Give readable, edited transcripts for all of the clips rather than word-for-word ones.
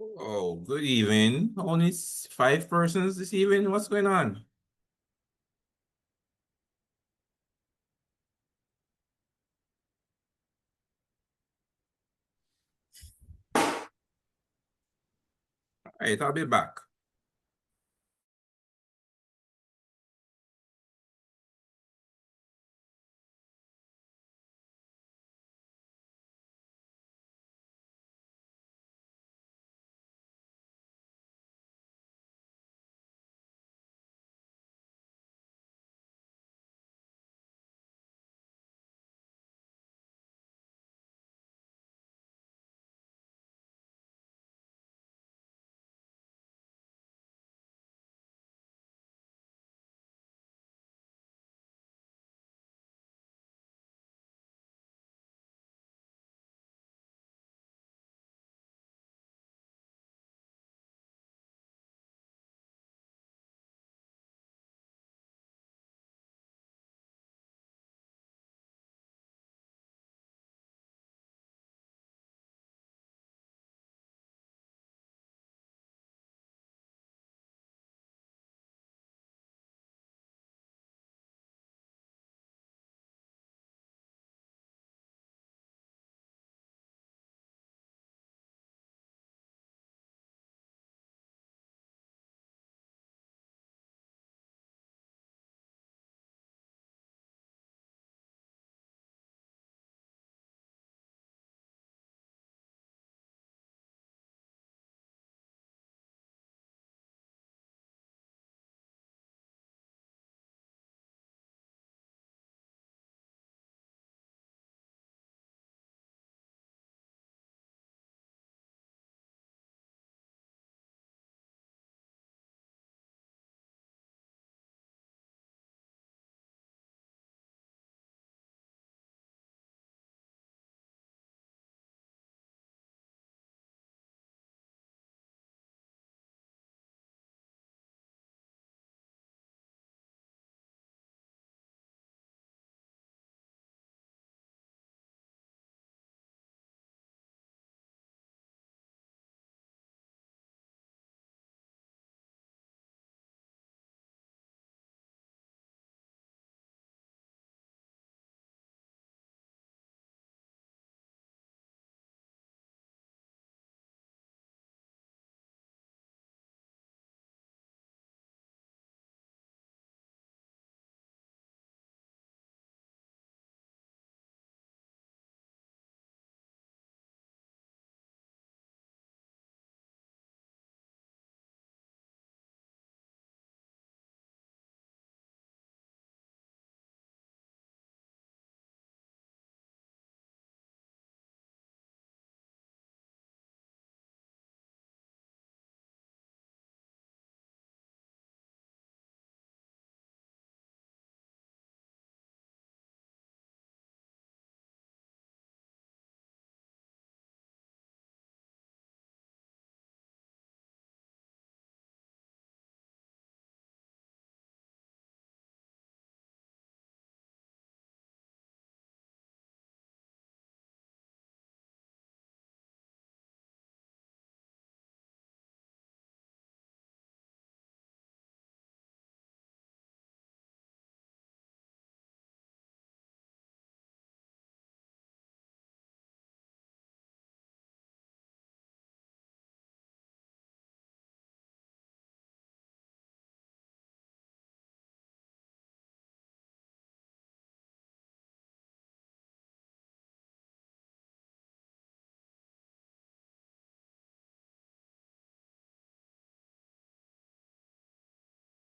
Oh, good evening. Only five persons this evening. What's going on? All right, I'll be back.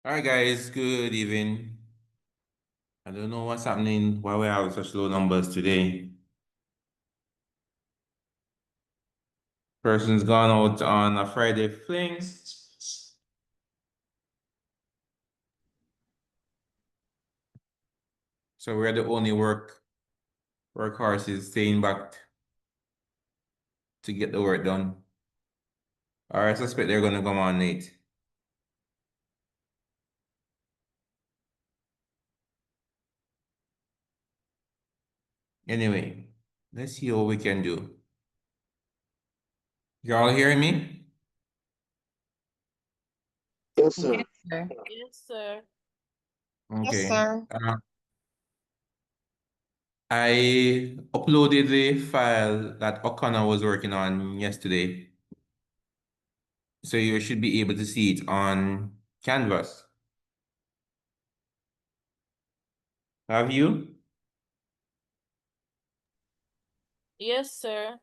All right, guys. Good evening. I don't know what's happening. Why we have such low numbers today? Person's gone out on a Friday fling. So we're the only workhorses staying back to get the work done. Or I suspect they're gonna come on late. Anyway, let's see what we can do. You all hearing me? sir. Yes, sir. Okay. Yes, sir. I uploaded the file that O'Connor was working on yesterday. So you should be able to see it on Canvas. Have you? Yes, sir.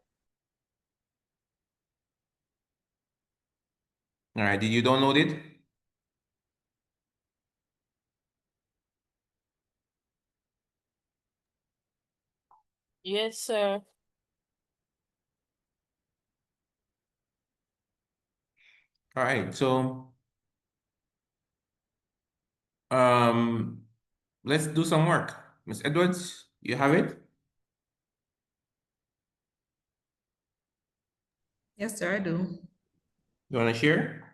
All right, did you download it? Yes, sir. All right, so um, let's do some work. Ms. Edwards, you have it? Yes, sir, I do. You want to share?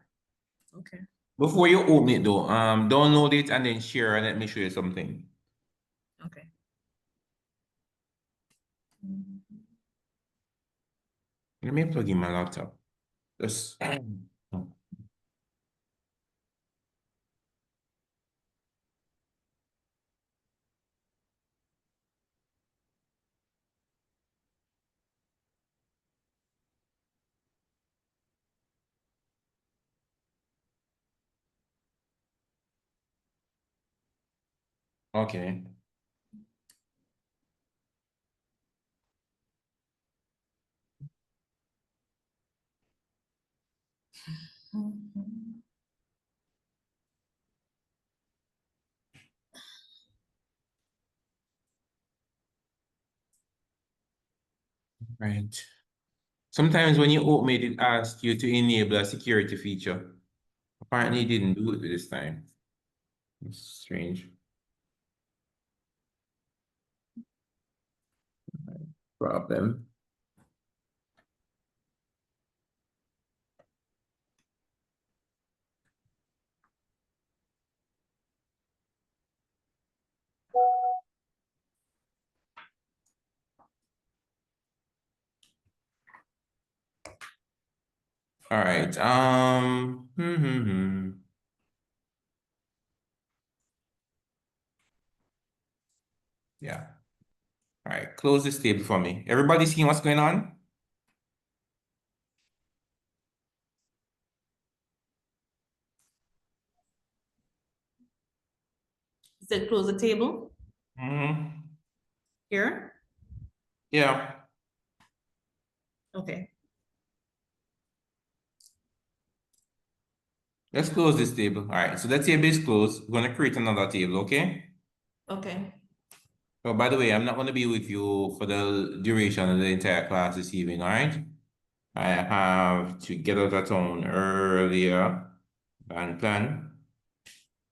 Okay. Before you open it though, download it and then share and let me show you something. Okay. Let me plug in my laptop. Just okay. Right. Sometimes when you open it, it asks you to enable a security feature. Apparently, it didn't do it this time. It's strange. Problem. All right. Yeah. All right. Close this table for me. Everybody seeing what's going on? You said close the table here? Yeah. Okay. Let's close this table. All right. So that table is closed. We're going to create another table, okay? Okay. Oh, by the way, I'm not going to be with you for the duration of the entire class this evening, all right? I have to get out of town earlier than planned.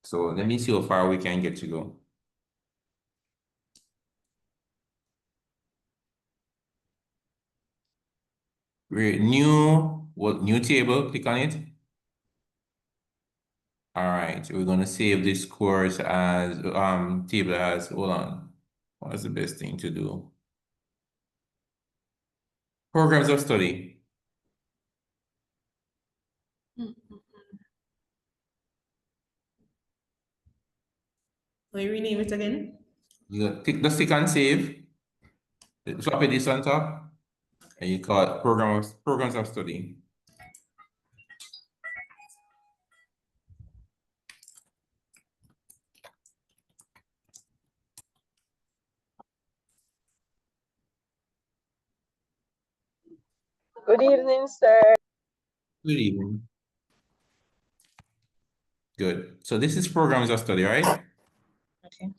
So let me see how far we can get to go. New table, click on it. All right, we're gonna save this course as table as, hold on. What's the best thing to do? Programs of study. Will you rename it again? You click on save. Drop it this on top, and you call it programs of study. Good evening, sir. Good evening. Good. So this is programs of study, right? Okay.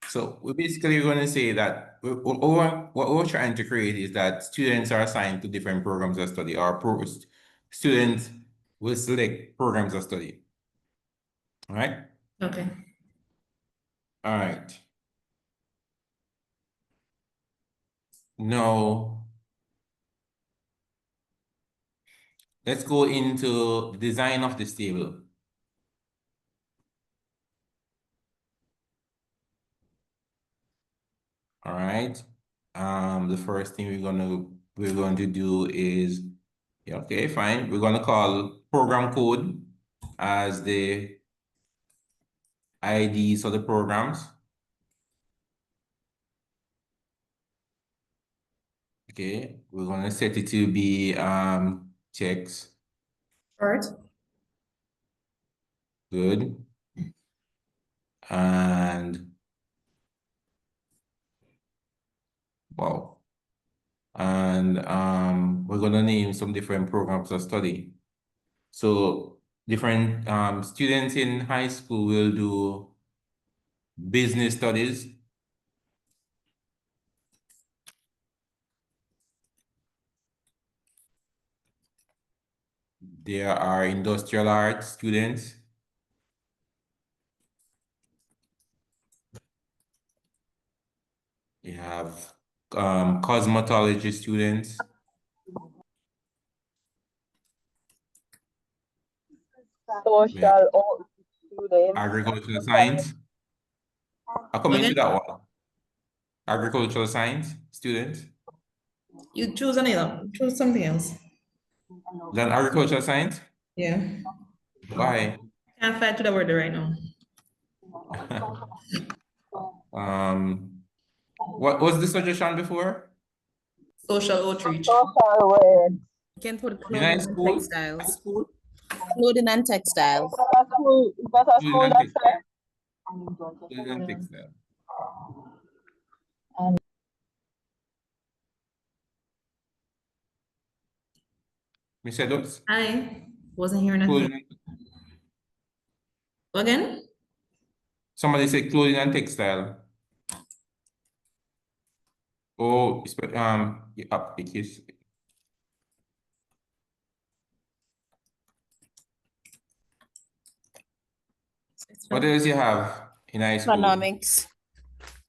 So we're basically going to say that what we're trying to create is that students are assigned to different programs of study, or students will select programs of study. All right? Okay. All right. Now, let's go into the design of this table. All right. The first thing we're going to do is, yeah, okay, fine. We're going to call program code as the IDs of the programs. Okay, we're gonna set it to be checks. Short. Good. And wow. And we're gonna name some different programs of study. So different students in high school will do business studies. There are industrial arts students. You have cosmetology students. Social students. Agricultural science. I'll come into Okay. that one. Agricultural science students. You choose another. Choose something else. Then agricultural science. Yeah. Why? Can't find to the word right now. What was the suggestion before? Social outreach. Social work. You can put In clothing high and school? textiles. Clothing and textiles. Is that a school Clothing and that textile. said? Clothing and textile. Mr. Dux, I wasn't hearing anything. clothing, Again? somebody said clothing and textile. Oh, yeah, it is. What else you have in high school? Economics.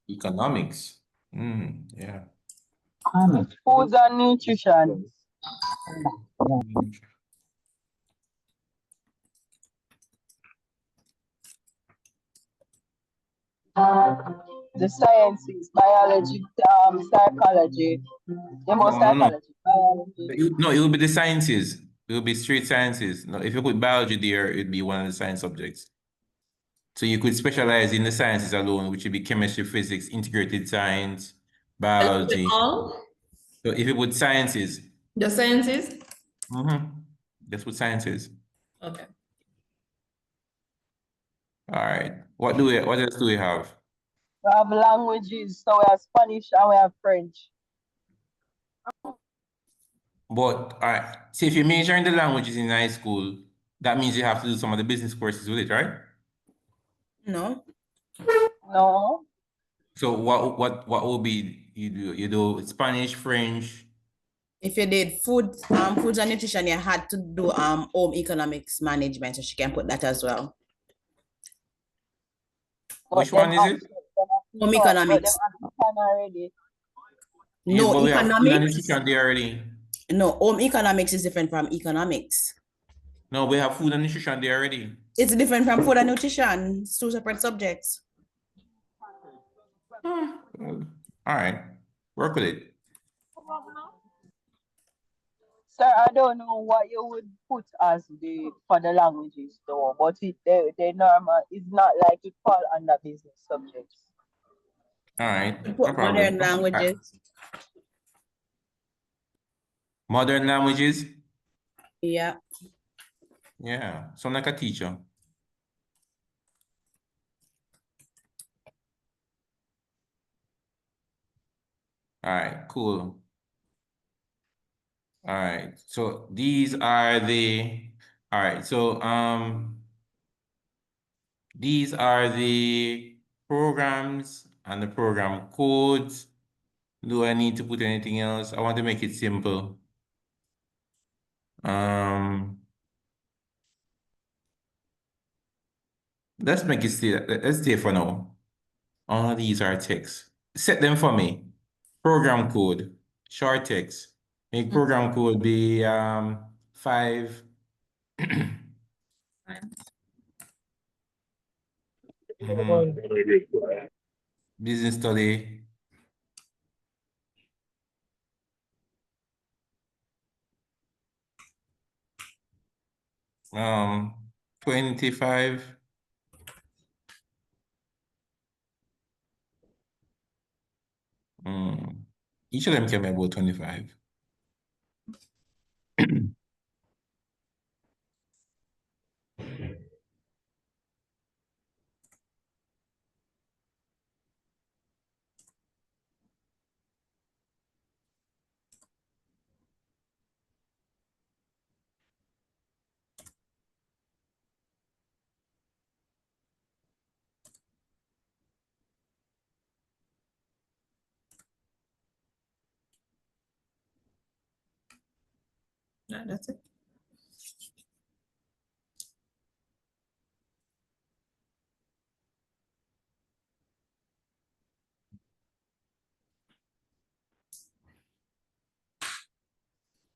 Economics. Yeah. Foods and nutrition. The sciences, biology, psychology. The most No, no, no. psychology, biology. No, it will be the sciences. It will be straight sciences. No, if you put biology there, it'd be one of the science subjects. So you could specialize in the sciences alone, which would be chemistry, physics, integrated science, biology. All? So if you put sciences, The sciences? that's what sciences. Okay. All right. What else do we have? We have languages, so we have Spanish and we have French. But all right, see, if you major in the languages in high school, that means you have to do some of the business courses with it, right? No. No. So what will be you do Spanish, French? If you did foods and nutrition, you had to do home economics management, so she can put that as well. Which one is it? Home economics. Already. No, but we have food and economics. nutrition there already. No, home economics is different from economics. No, we have food and nutrition there already. It's different from food and nutrition. It's two separate subjects. All right, work with it. Sir, I don't know what you would put as for the languages though, but they normal is not like it fall under business subjects. All right, no Put problem. modern languages. Modern languages? Yeah. Yeah, sound like a teacher. All right, cool. All right, so these are all right, so these are the programs and the program codes. Do I need to put anything else? I want to make it simple. Let's make it let's stay for now. All of these are text. Set them for me. Program code, short text. Make program code be 5. Business study. 25. Each of them can be about 25. Yeah, that's it.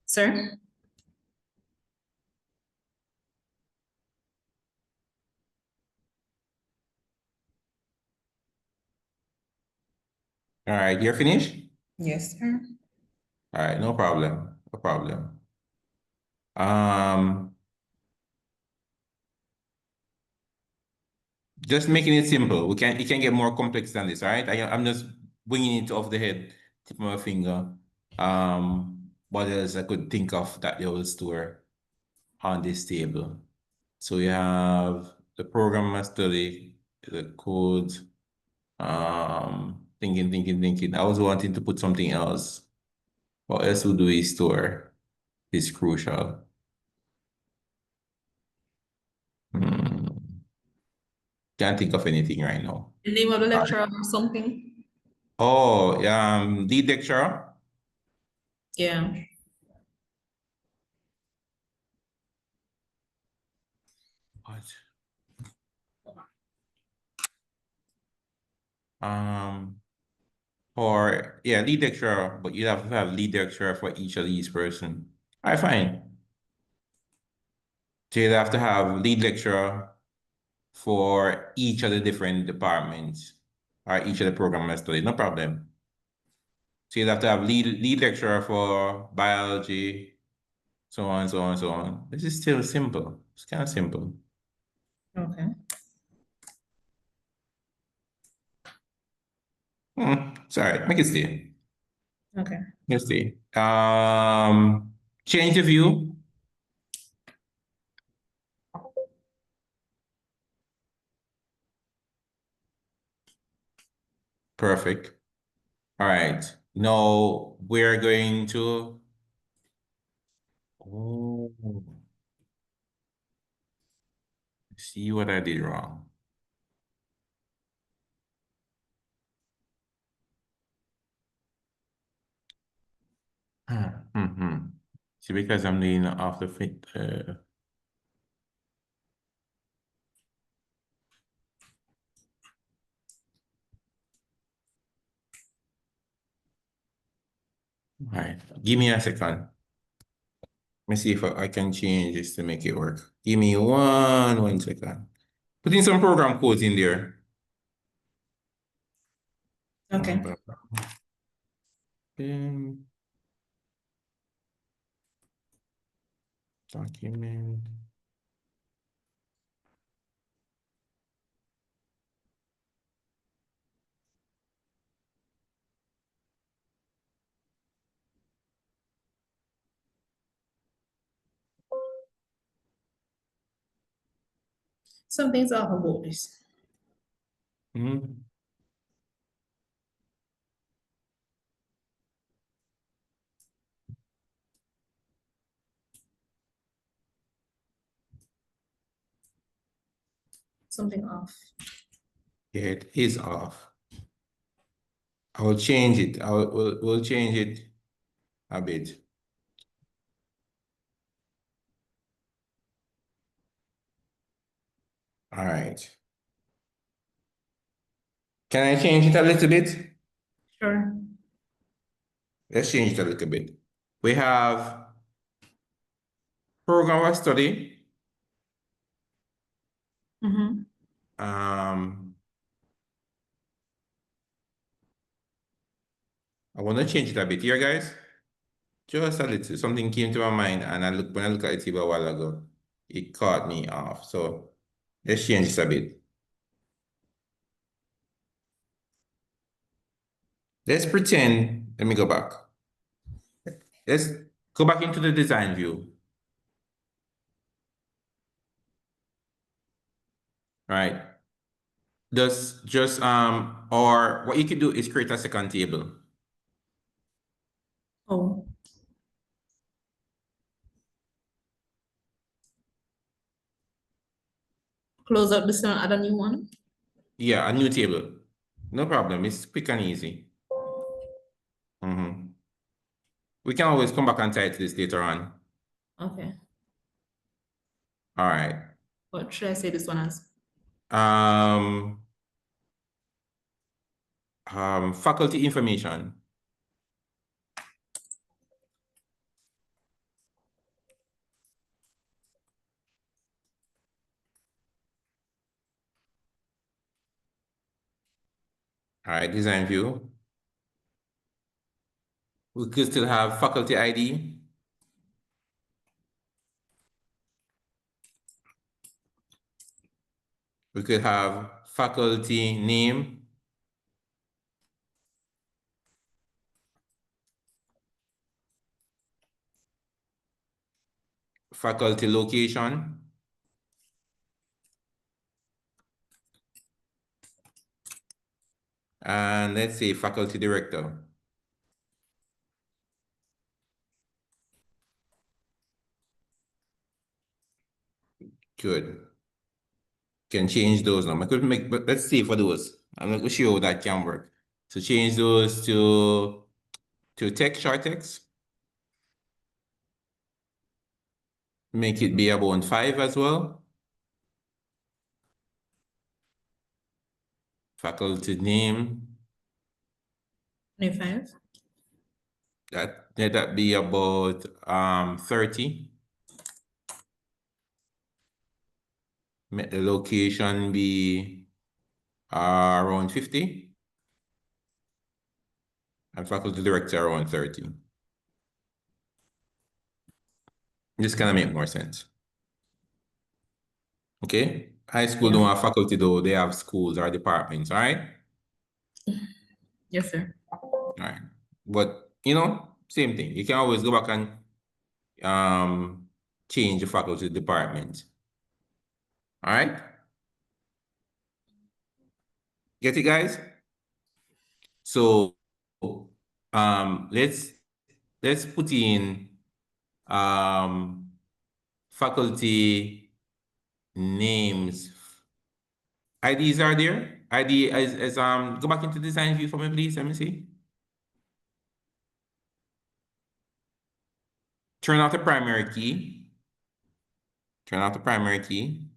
Sir? All right, you're finished? Yes, sir. All right, no problem. No problem. Um, just making it simple. It can get more complex than this, all right? I'm just winging it off the head, tip of my finger. What else I could think of that they will store on this table? So we have the program must study, the code, thinking. I was wanting to put something else. What else would we store? Is crucial. Can't think of anything right now. The name of the lecturer or something? Oh, lead lecturer. Yeah. What? Or yeah, lead lecturer, but you have to have lead lecturer for each of these person. All right, fine. So you have to have lead lecturer for each of the different departments or each of the program I study. No problem. So you'd have to have lead lecturer for biology, so on, so on, so on. This is still simple. It's kind of simple. Okay. Sorry, make it stay. Okay. Let's see. Change the view. Perfect. All right. Now we're going to. Oh, see what I did wrong. See, because I'm doing off the fit. All right. Give me a second. Let me see if I can change this to make it work. Give me one second. Putting some program codes in there. Okay. Document. Something's off about this. Mhm. Something off. Yeah, it is off. I will change it. We'll change it a bit. All right. Can I change it a little bit? Sure. Let's change it a little bit. We have program of study. Mm-hmm. I want to change it a bit here, guys. Just a little. Something came to my mind, and when I look at it a while ago. it caught me off. So let's change this a bit. Let's pretend, let me go back. Let's go back into the design view. Right. Or what you could do is create a second table. Oh, close out this one, add a new one. Yeah, a new table. No problem. It's quick and easy. We can always come back and title this later on. Okay. All right. What should I say this one as? Faculty information. All right, design view. We could still have faculty ID. We could have faculty name. Faculty location. And let's say faculty director. Good. Can change those now. I could make, but let's see for those. I'm not sure how that can work. So change those to text, short text. Make it be about 5 as well. Faculty name. 25. Let that be about 30. Make the location be around 50. And faculty director around 30. This kind of make more sense. Okay. High school don't have faculty though, they have schools or departments, all right? Yes, sir. All right. But same thing. You can always go back and change the faculty department. All right. Get it, guys? So let's put in faculty names. IDs are there. ID is go back into design view for me, please. Let me see. Turn off the primary key. Turn off the primary key.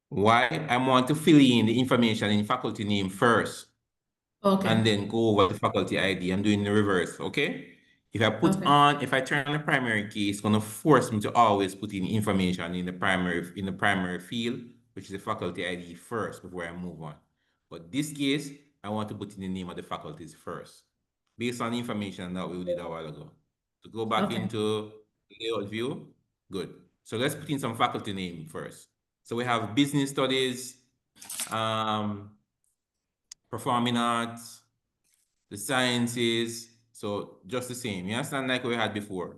Why? I want to fill in the information in faculty name first. Okay. And then go over the faculty ID. I'm doing the reverse, okay? If I turn on the primary key, it's gonna force me to always put in information in the primary field, which is the faculty ID first before I move on. But this case, I want to put in the name of the faculties first, based on the information that we did a while ago. To go back into layout view, good. So let's put in some faculty name first. So we have business studies, performing arts, the sciences, so just the same. You understand, like we had before.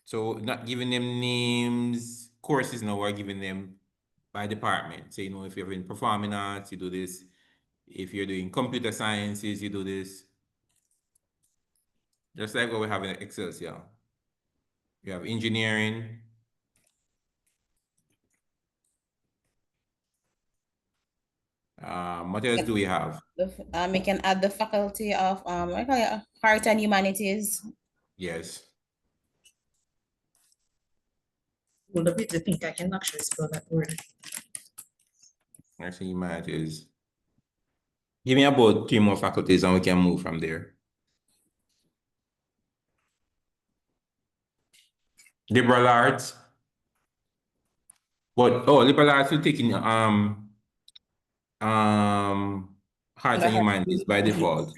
So not giving them names, courses now, we're giving them by department. So, if you're in performing arts, you do this. If you're doing computer sciences, you do this. Just like what we have in Excelsior. You have engineering. What else do we have? We can add the faculty of what do you call it? Art and Humanities. Yes. Well, I think I can actually spell that word. Art and Humanities. Give me about 3 more faculties and we can move from there. Liberal arts. But liberal arts will take in arts and humanities by default.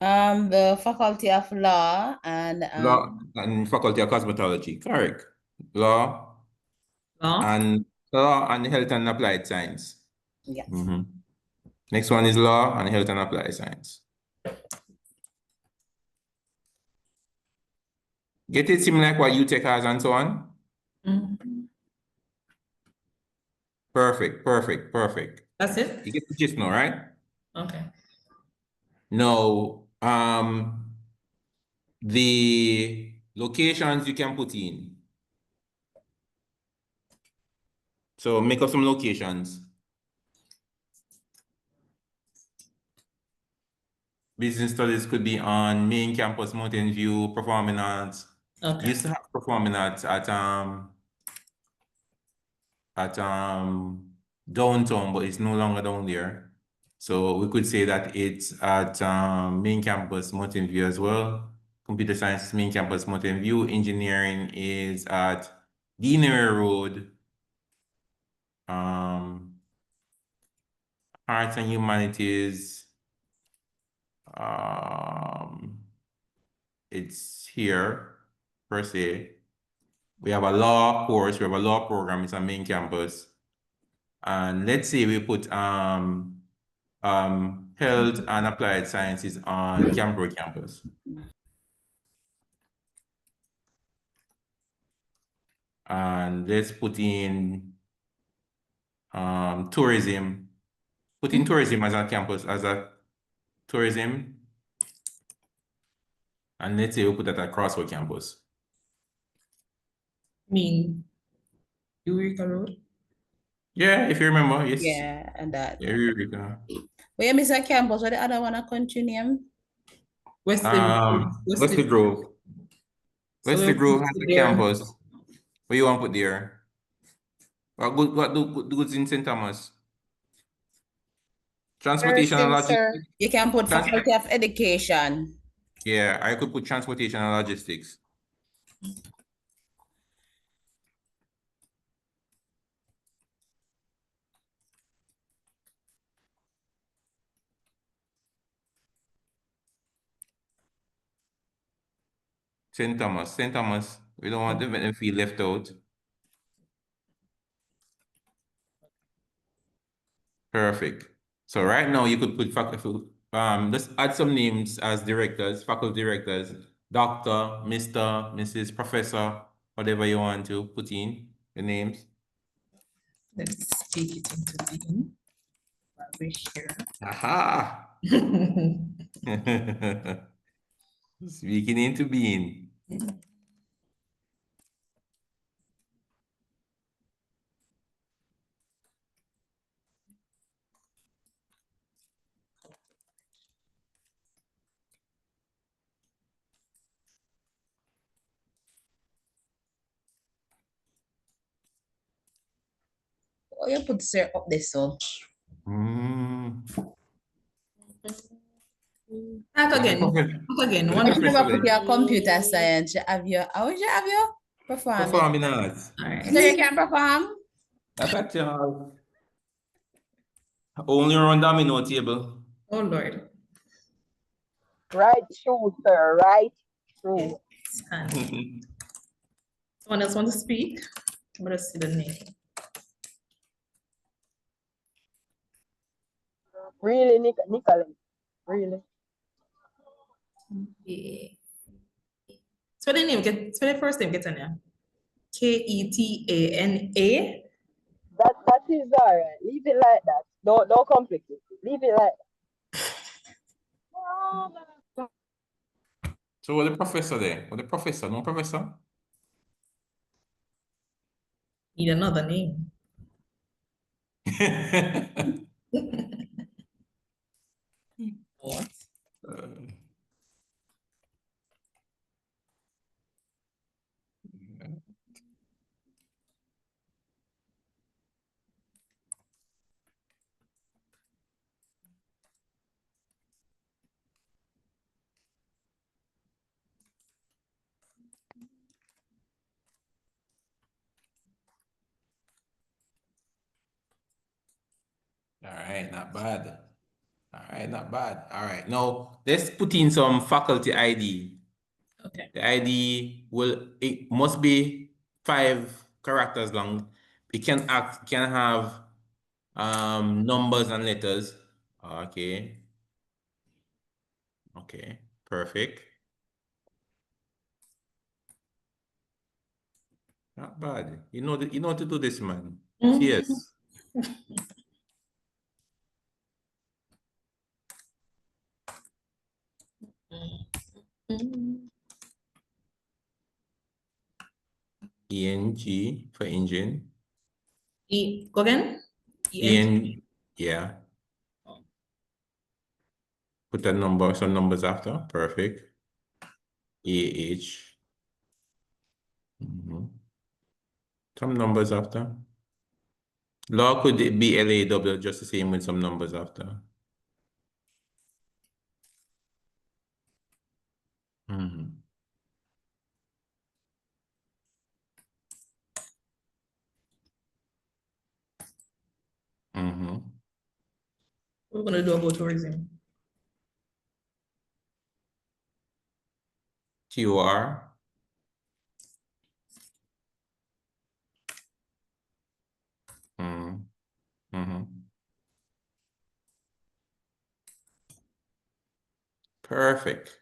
The Faculty of Law and Law and Faculty of Cosmetology, correct. Law Law. and Health and Applied Science. yes. Next one is Law and Health and Applied Science. Get it similar like what you take has and so on? Mhm. Perfect, perfect, perfect. That's it? You get the gist now, right? Okay. Now, the locations you can put in. So make up some locations. Business studies could be on main campus, Mountain View, performing arts. Okay. Used to have performing arts at downtown, but it's no longer down there. So we could say that it's at main campus, Mountain View as well. Computer science main campus, Mountain View. Engineering is at Deanery Road. Arts and humanities. It's here per se. We have a law course, we have a law program, it's a main campus. And let's say we put health and applied sciences on Camberwell campus. And let's put in tourism. Put in tourism as a campus, as a tourism. And let's say we put that at Crosswell campus. Mean Eureka Road? Yeah, if you remember, yes. Yeah, and that. Yeah, Eureka. Where Mr. Campus, what the other one a country name? Wesley Wesley Grove. So Wesley we'll Grove put has a there. campus. What you want to put there? What do goods in St. Thomas? Transportation and Nursing, sir. logistics. You can put Trans- Faculty of Education. Yeah, I could put transportation and logistics. St. Thomas. St. Thomas. We don't want them to feel left out. Perfect. So right now you could put faculty, let's add some names as directors, faculty directors, Dr., Mr., Mrs., Professor, whatever you want to put in the names. Let's speak it into being. While we're here. Aha! Speaking into being. Oh, you put sir up this so. Back again. Back again. One You Professor never put then. your computer science. You have your, how would you have your performing? Performing arts. All right. So you can perform? That's actually only on domino table. Oh Lord. Right through, sir. Right through. And someone else want to speak? Let us see the name. Really, Nicholas. Really. Yeah. So the name get so the first name gets in there. Ketana. That is all right. Leave it like that. Don't complicate it. Leave it like that. So what the professor there? What the professor? No professor? Need another name. What? All right, not bad. All right, not bad. All right, now let's put in some faculty ID. Okay. The ID it must be 5 characters long. It can have numbers and letters. Okay. Okay, perfect. Not bad. You know how to do this, man. Cheers. ENG for engine. Go again? Yeah. Put some numbers after. Perfect. AH. Some numbers after. Law could be LAW, just the same with some numbers after. We're gonna do about tourism. QR. Perfect.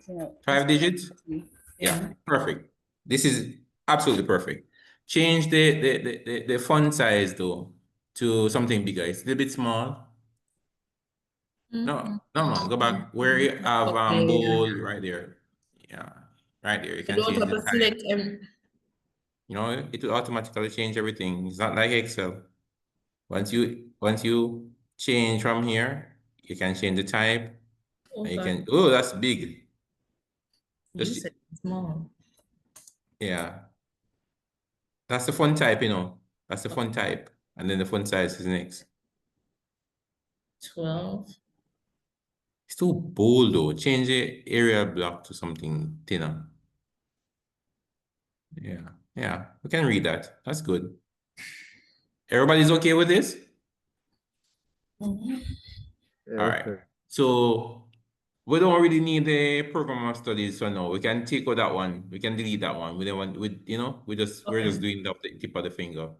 Yeah. 5 digits? Yeah, perfect. This is absolutely perfect. Change the font size though to something bigger. It's a little bit small. No, man. Go back where you have Okay. bold right there. Yeah, right there. You You can don't change have the to type. select You know, it will automatically change everything. It's not like Excel. Once you change from here, you can change the type. And you can, oh, that's big. You Just, said small. yeah. That's the font type, you know. That's the font type. And then the font size is next. 12. It's too bold though. Change the area block to something thinner. Yeah, we can read that. That's good. Everybody's okay with this? All right. Okay. So we don't really need the program of studies for now. We can take out that one. We can delete that one. We don't want we're just doing the tip of the finger.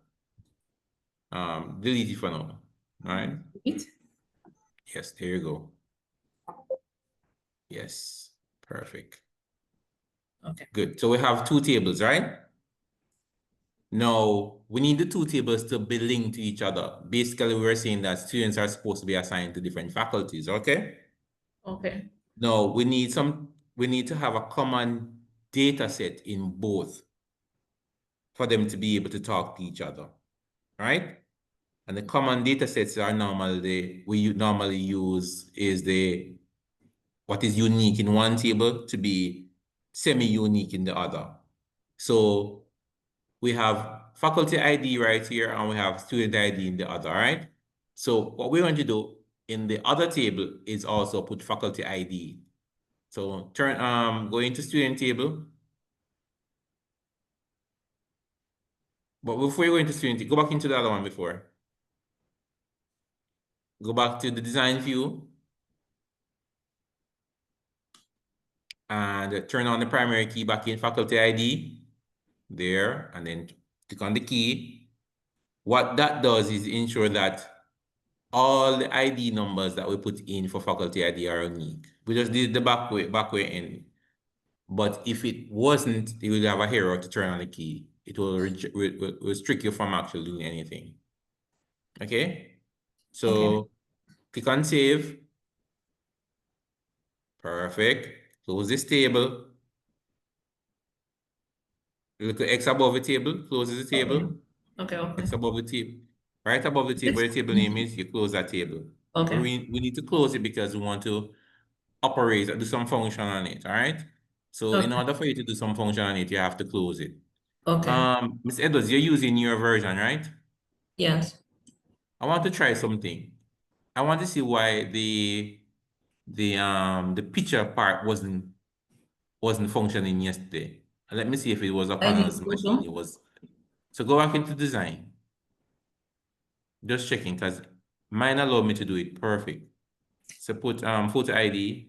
Delete it for now. All right. Yes, there you go. Yes, perfect. Okay. Good. So we have 2 tables, right? Now, we need the 2 tables to be linked to each other. Basically, we're saying that students are supposed to be assigned to different faculties, okay? Okay. Now, we need to have a common data set in both for them to be able to talk to each other, right? And the common data sets are we normally use is what is unique in one table to be semi-unique in the other. So we have faculty ID right here, and we have student ID in the other, right? So what we're going to do in the other table is also put faculty ID. So go into student table. But before you go into student, go back into the other one before. Go back to the design view. And turn on the primary key back in faculty ID. There, and then click on the key. What that does is ensure that all the ID numbers that we put in for faculty ID are unique. We just did the back way in. But if it wasn't, it would have a error to turn on the key. It will restrict you from actually doing anything. Okay? So click on save. Perfect. Close this table. Look at X above the table, closes the table. Okay. X above the table. Right above the table where the table name is, you close that table. Okay. We need to close it because we want to operate or do some function on it, all right? So in order for you to do some function on it, you have to close it. Okay. Ms. Edwards, you're using your version, right? Yes. I want to try something. I want to see why the picture part wasn't functioning yesterday. And let me see if it was upon us machine. It was. So go back into design. Just checking because mine allowed me to do it perfect. So put photo ID.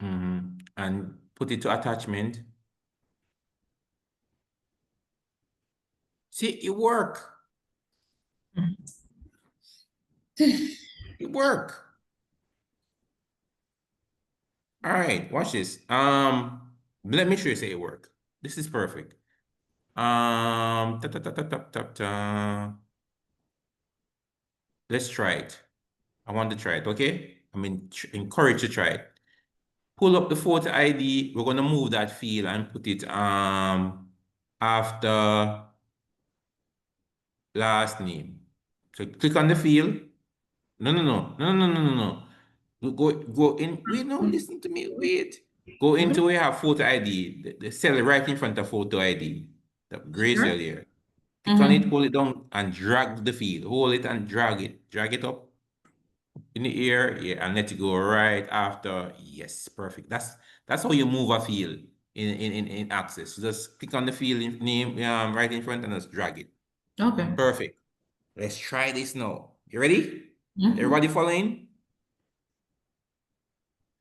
And put it to attachment. See, it work. It work. All right, watch this. Let me show you say it work. This is perfect. Ta, ta, ta, ta, ta, ta, ta. Let's try it. I want to try it, okay? I mean, encourage to try it. Pull up the photo ID. We're gonna move that field and put it after last name. So click on the field. No. Go in. Wait, no, listen to me. Wait. Go into where you have photo ID. The cell right in front of photo ID. The gray Sure. cell here. Click on it, hold it down, and drag the field. Hold it and drag it. Drag it up in the air, yeah, and let it go right after. Yes, perfect. That's how you move a field in Access. Just click on the field name right in front and just drag it. Okay. Perfect. Let's try this now. You ready? Mhm. Everybody following?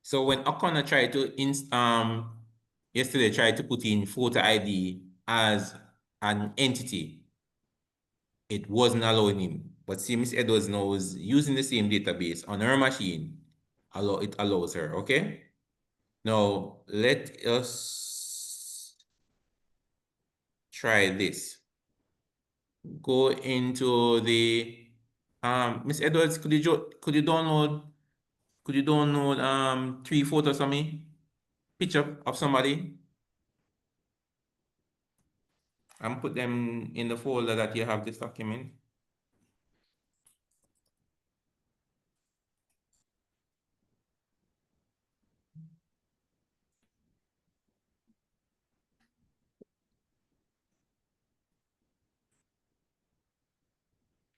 So when O'Connor tried to yesterday tried to put in photo ID as an entity, it wasn't allowing him. But see, Miss Edwards knows using the same database on her machine, it allows her, okay? Now let us try this. Go into the Miss Edwards, could you download 3 photos of me? Picture of somebody and put them in the folder that you have this document.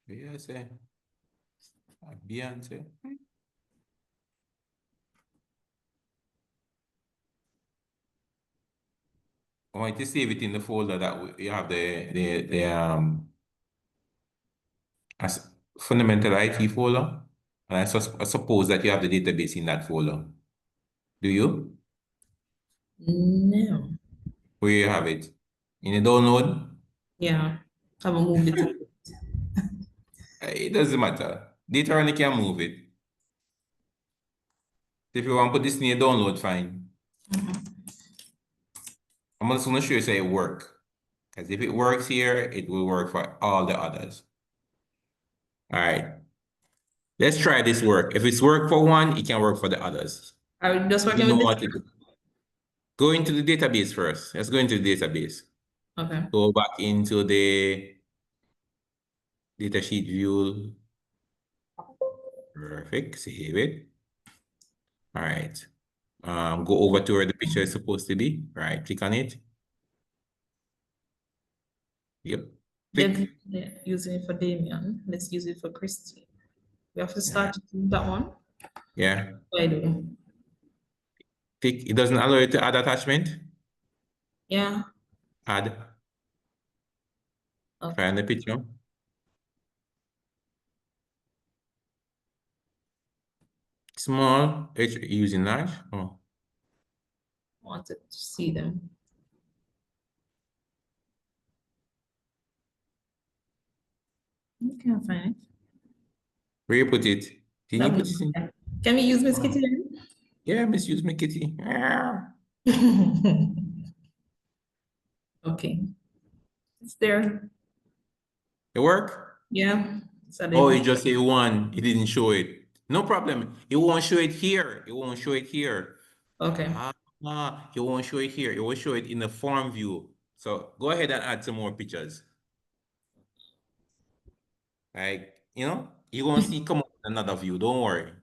Beyonce. Beyonce. I want you to save it in the folder that you have the as fundamental IT folder. And I suppose that you have the database in that folder. Do you? No. Where you have it? In the download? Yeah. I haven't moved it. It doesn't matter. Later on you can move it. If you want to put this in your download, fine. I'm just gonna show you say it work. Because if it works here, it will work for all the others. All right. Let's try this work. If it's work for one, it can work for the others. Are we just You working know with what this? to do. Go into the database first. Let's go into the database. Okay. Go back into the datasheet view. Perfect. Save it. All right. Go over to where the picture is supposed to be. Right. Click on it. Yep. Click. Then using it for Damien. Let's use it for Christy. We have to Yeah. start that one. Yeah. I do. Click. It doesn't allow you to add attachment. Yeah. Add. Okay. Find the picture. Small. Using large. Oh. Wanted to see them. You can't find Where you put it? Did you put it. it in? Can we use Miss Kitty then? Yeah, misuse me kitty. Okay. It's there. It work? Yeah. So Oh, they you just say one. It didn't show it. No problem. It won't show it here. It won't show it here. okay. It won't show it here. It will show it in the form view. So go ahead and add some more pictures. Like, you're gonna see come up with another view. Don't worry.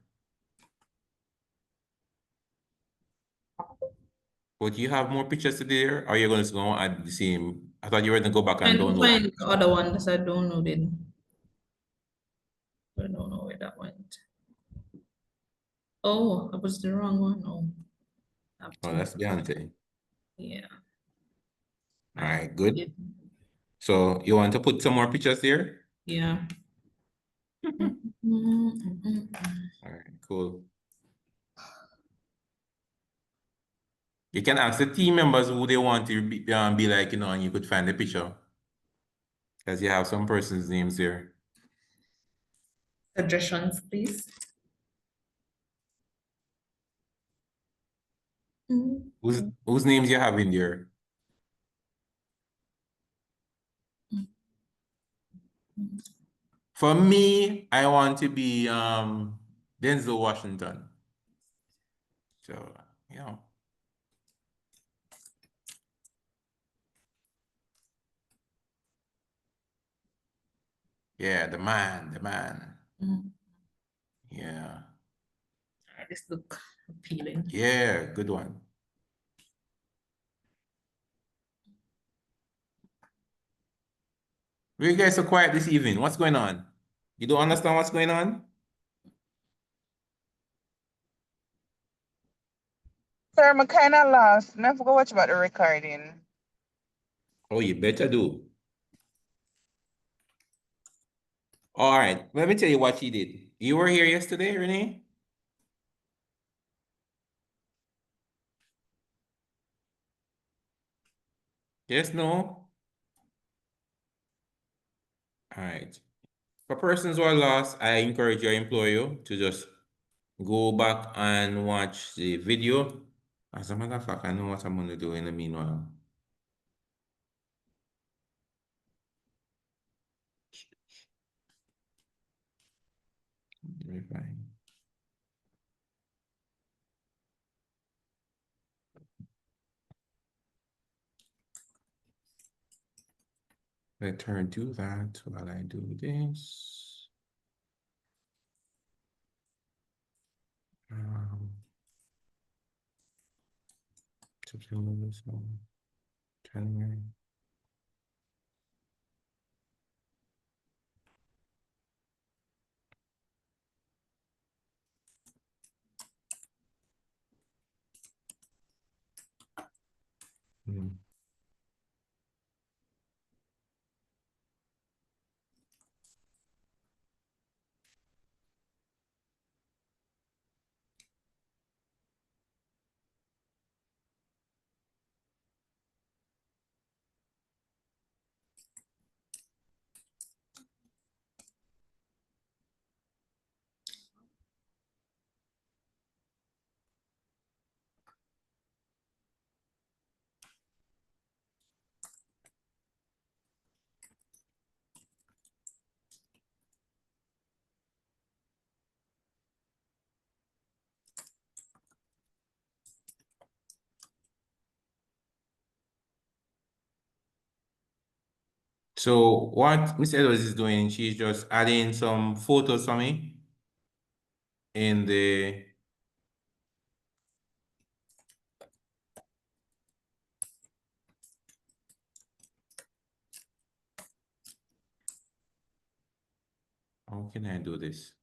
But you have more pictures to there, or you're gonna just go add the same. I thought you were gonna go back and And download. find the other one that I don't know then. I don't know where that went. Oh, I was the wrong one. Oh. Oh, that's Beyonce. Yeah. All right, good. Yeah. So you want to put some more pictures there? Yeah. All right, cool. You can ask the team members who they want to be like, and you could find the picture. Because you have some person's names there. Suggestions, please. Whose names you have in there? For me, I want to be Denzel Washington. So, you know. Yeah, the man. Yeah. This look appealing. Yeah, good one. Why you guys so quiet this evening? What's going on? You don't understand what's going on? Sir, I'm kind of lost. I forgot watch about the recording. Oh, you better do. All right, let me tell you what she did. You were here yesterday, Renee? Yes, no? All right. For persons who are lost, I encourage your employer to just go back and watch the video. As a matter of fact, I know what I'm going to do in the meanwhile. Very fine. Let her do that while I do this. September, so January. So what Miss Edwards is doing, she's just adding some photos for me in the how can I do this?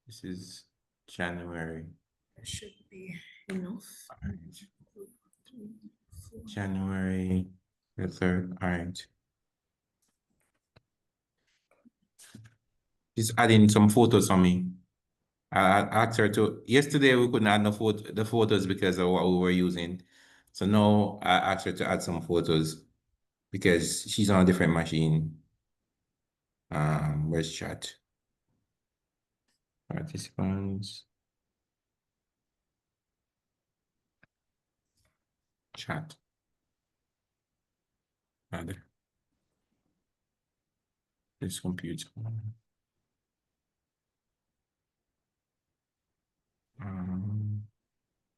This is January. That should be enough. All right. January the 3rd. All right. She's adding some photos for me. I asked her to. Yesterday we couldn't add the photos because of what we were using. So now I asked her to add some photos because she's on a different machine. Where's chat? Participants. Chat. Rather. This computer.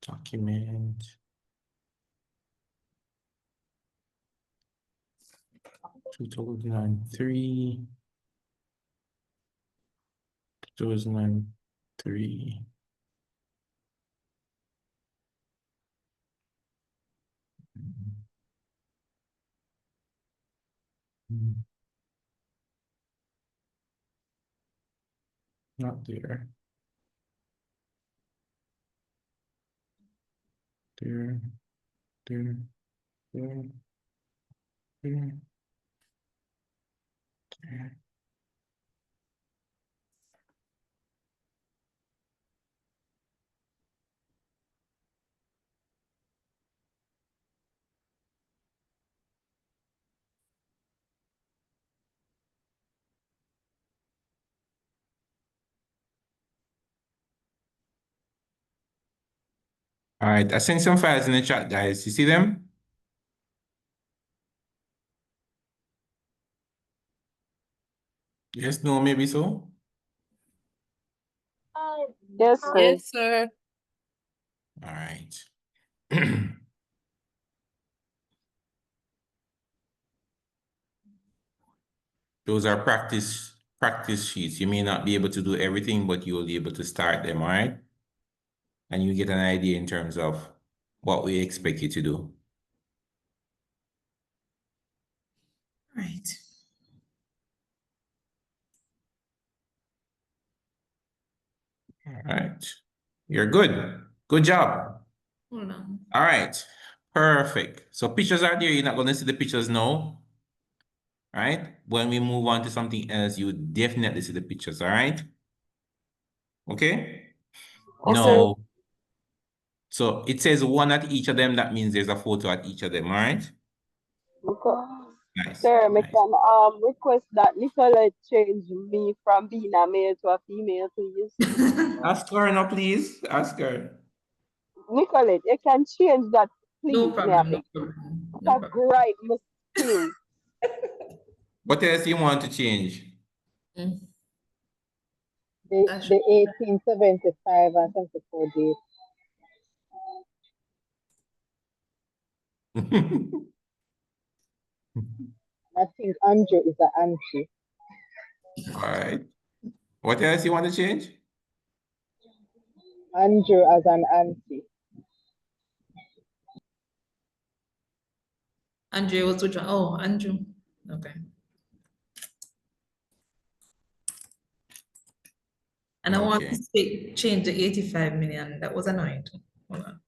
Document. 2003. 2003. Not there. There. There. There. There. There. All right, I sent some files in the chat, guys. You see them? Yes, no, maybe so. Yes, sir. Yes, sir. All right. Those are practice sheets. You may not be able to do everything, but you will be able to start them, all right? And you get an idea in terms of what we expect you to do. Right. All right. You're good. Good job. Hold on. All right. Perfect. So pictures are there. You're not going to see the pictures now. All right. When we move on to something else, you would definitely see the pictures. All right. Okay. Yes, sir. No. So it says one at each of them. That means there's a photo at each of them. All right. Nice. Sir, I Nice. can request that Nicolette change me from being a male to a female, please. Ask her now, please. Ask her. Nicolette, you can change that, please. No me problem, a no beg. problem. No That's problem. right, Miss King. What else you want to change? Mm. The That's 1875 and 74 date. I think Andrew is an auntie. All right. What else you want to change? Andrew as an auntie. Andrew was which one? Oh, Andrew. Okay. And I want Okay. to change the 85 million. That was annoying. Hold on.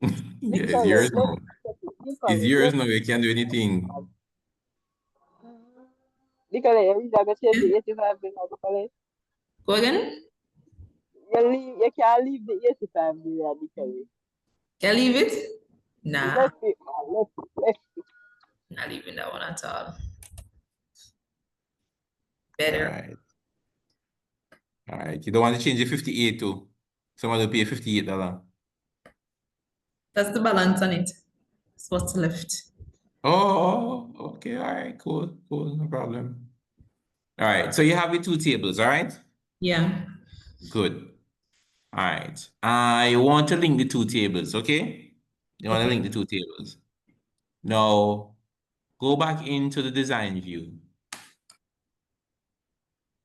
Yeah, it's yours now. It's yours now. You can't do anything. Nicolette, you are going to change the 85 million, Nicolette. Go again? You can't leave the 85 million, Nicolette. Can I leave it? Nah, Left it, man. Left it. not leaving that one at all. All Better. right. All right. You don't want to change the 58 too. Someone will pay $58. That's the balance on it. That's what's left. Oh, okay. All right. Cool. Cool. No problem. All right. So you have your two tables. All right. Yeah. Good. All right. I want to link the two tables. Okay. You want to link the two tables. Now, go back into the design view.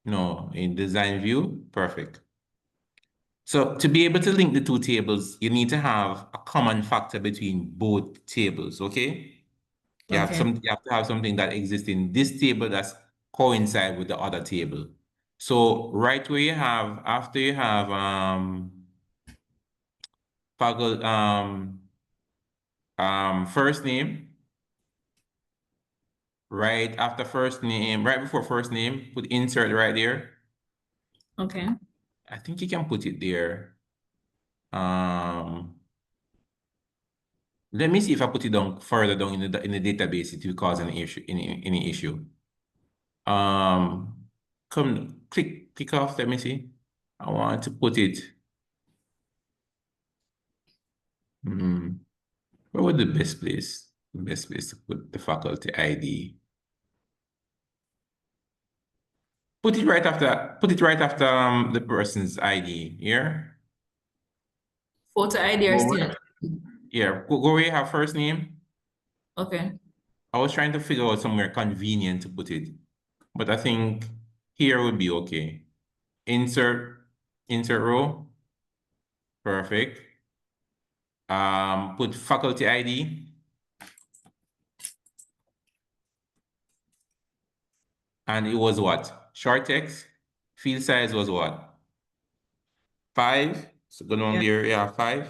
No, in design view. Perfect. So to be able to link the two tables, you need to have a common factor between both tables, okay? You have Okay. you have to have something that exists in this table that's coincide with the other table. So right where you have, after you have first name, right after first name, right before first name, put insert right there. Okay. I think you can put it there. Let me see if I put it down further down in the database, it will cause an issue, any issue. Click off, let me see. I want to put it. Where would the best place? The best place to put the faculty ID. Put it right after the person's ID here. Photo ID or student? Yeah, go where you have first name. Okay. I was trying to figure out somewhere convenient to put it, but I think here would be okay. Insert row. Perfect. Put faculty ID. And it was what? Short text. Field size was what? 5. So go down there, yeah, 5.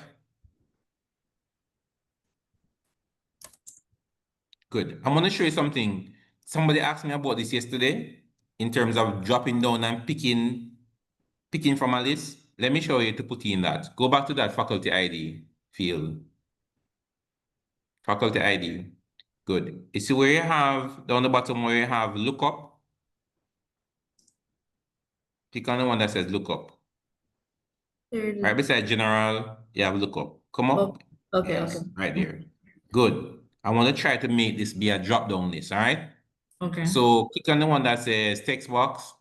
Good. I'm gonna show you something. Somebody asked me about this yesterday in terms of dropping down and picking from a list. Let me show you to put in that. Go back to that faculty ID field. Faculty ID. Good. You see where you have, down the bottom where you have lookup? Click on the one that says lookup. Right beside general, you have lookup. Come Oh, up. okay, Yes, okay. right there. Good. I want to try to make this be a drop-down list, all right? Okay. So click on the one that says text box.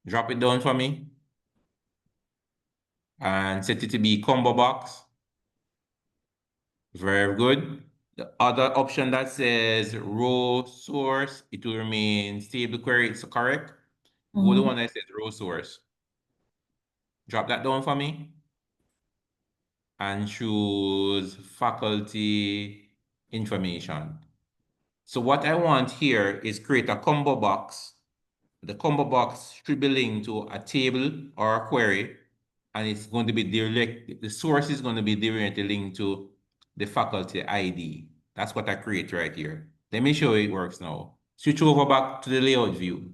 Drop it down for me. And set it to be combo box. Very good. The other option that says row source, it will remain stable query. It's correct. Go to the one that says row source. Drop that down for me. And choose faculty information. So what I want here is create a combo box. The combo box should be linked to a table or a query, and it's going to be direct. The source is going to be directly linked to the faculty ID. That's what I create right here. Let me show you it works now. Switch over back to the layout view.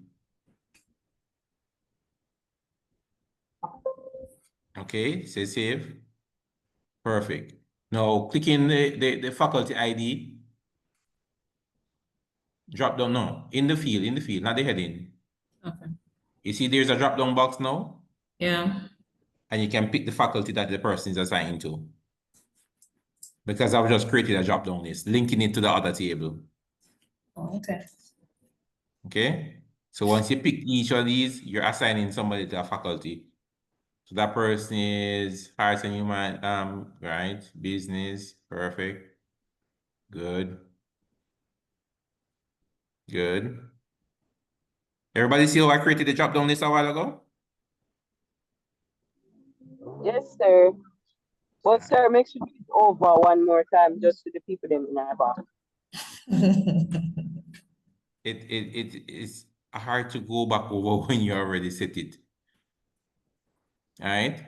Okay, say save. Perfect. Now click in the faculty ID. Drop down, no, in the field, not the heading. Okay. You see there's a drop down box now, Yeah. and you can pick the faculty that the person is assigned to. Because I've just created a drop down list, linking it to the other table. Oh, okay. Okay. So once you pick each of these, you're assigning somebody to a faculty. So that person is arts and human, right? Business, perfect. Good. Good. Everybody see how I created the drop down list a while ago? Yes, sir. But sir, make sure it's over one more time just to the people them in our back. It is hard to go back over when you already set it. All right.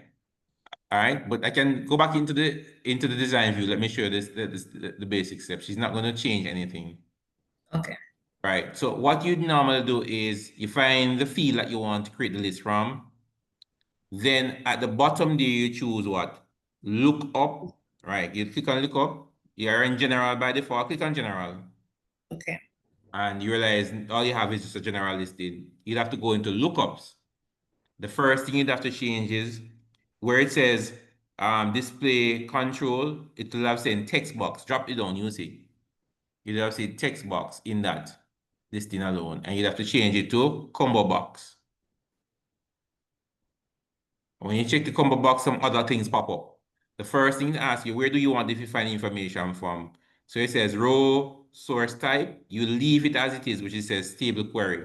All right, but I can go back into the design view. Let me show you the basic steps. She's not going to change anything. Okay. Right. So what you'd normally do is you find the field that you want to create the list from. Then at the bottom there, you choose what? Look up. Right. You click on look up. You're in general by default. Click on general. Okay. And you realize all you have is just a general listing. You'd have to go into lookups. The first thing you'd have to change is where it says display control, it will have saying text box. Drop it down, you see. You'll have say text box in that listing alone, and you'd have to change it to combo box. When you check the combo box, some other things pop up. The first thing to ask you, where do you want to find information from? So it says row source type. You leave it as it is, which it says stable query.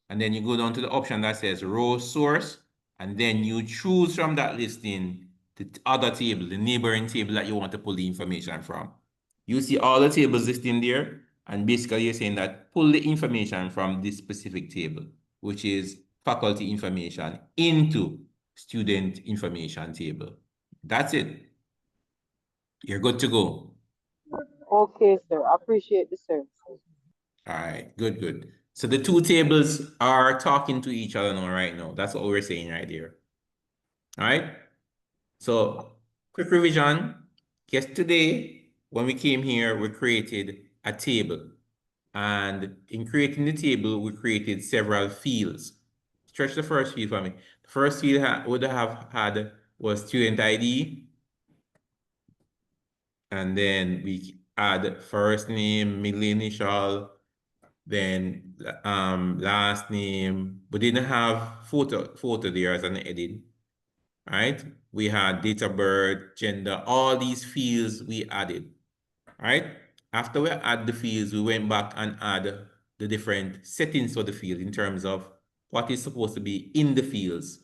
And then you go down to the option that says row source, and then you choose from that listing the other table, the neighboring table that you want to pull the information from. You see all the tables listed there, and basically you're saying that pull the information from this specific table, which is faculty information, into student information table. That's it. You're good to go. Okay, sir. I appreciate the service. All right, good, good. So the two tables are talking to each other now, right now. That's what we're saying right here. All right. So quick revision. Yesterday, when we came here, we created a table. And in creating the table, we created several fields. Stretch the first field for me. The first field would have had was student ID. And then we add first name, middle initial, then last name. We didn't have photo there as an edit, right? We had date of birth, gender, all these fields we added, right? After we add the fields, we went back and add the different settings for the field in terms of what is supposed to be in the fields,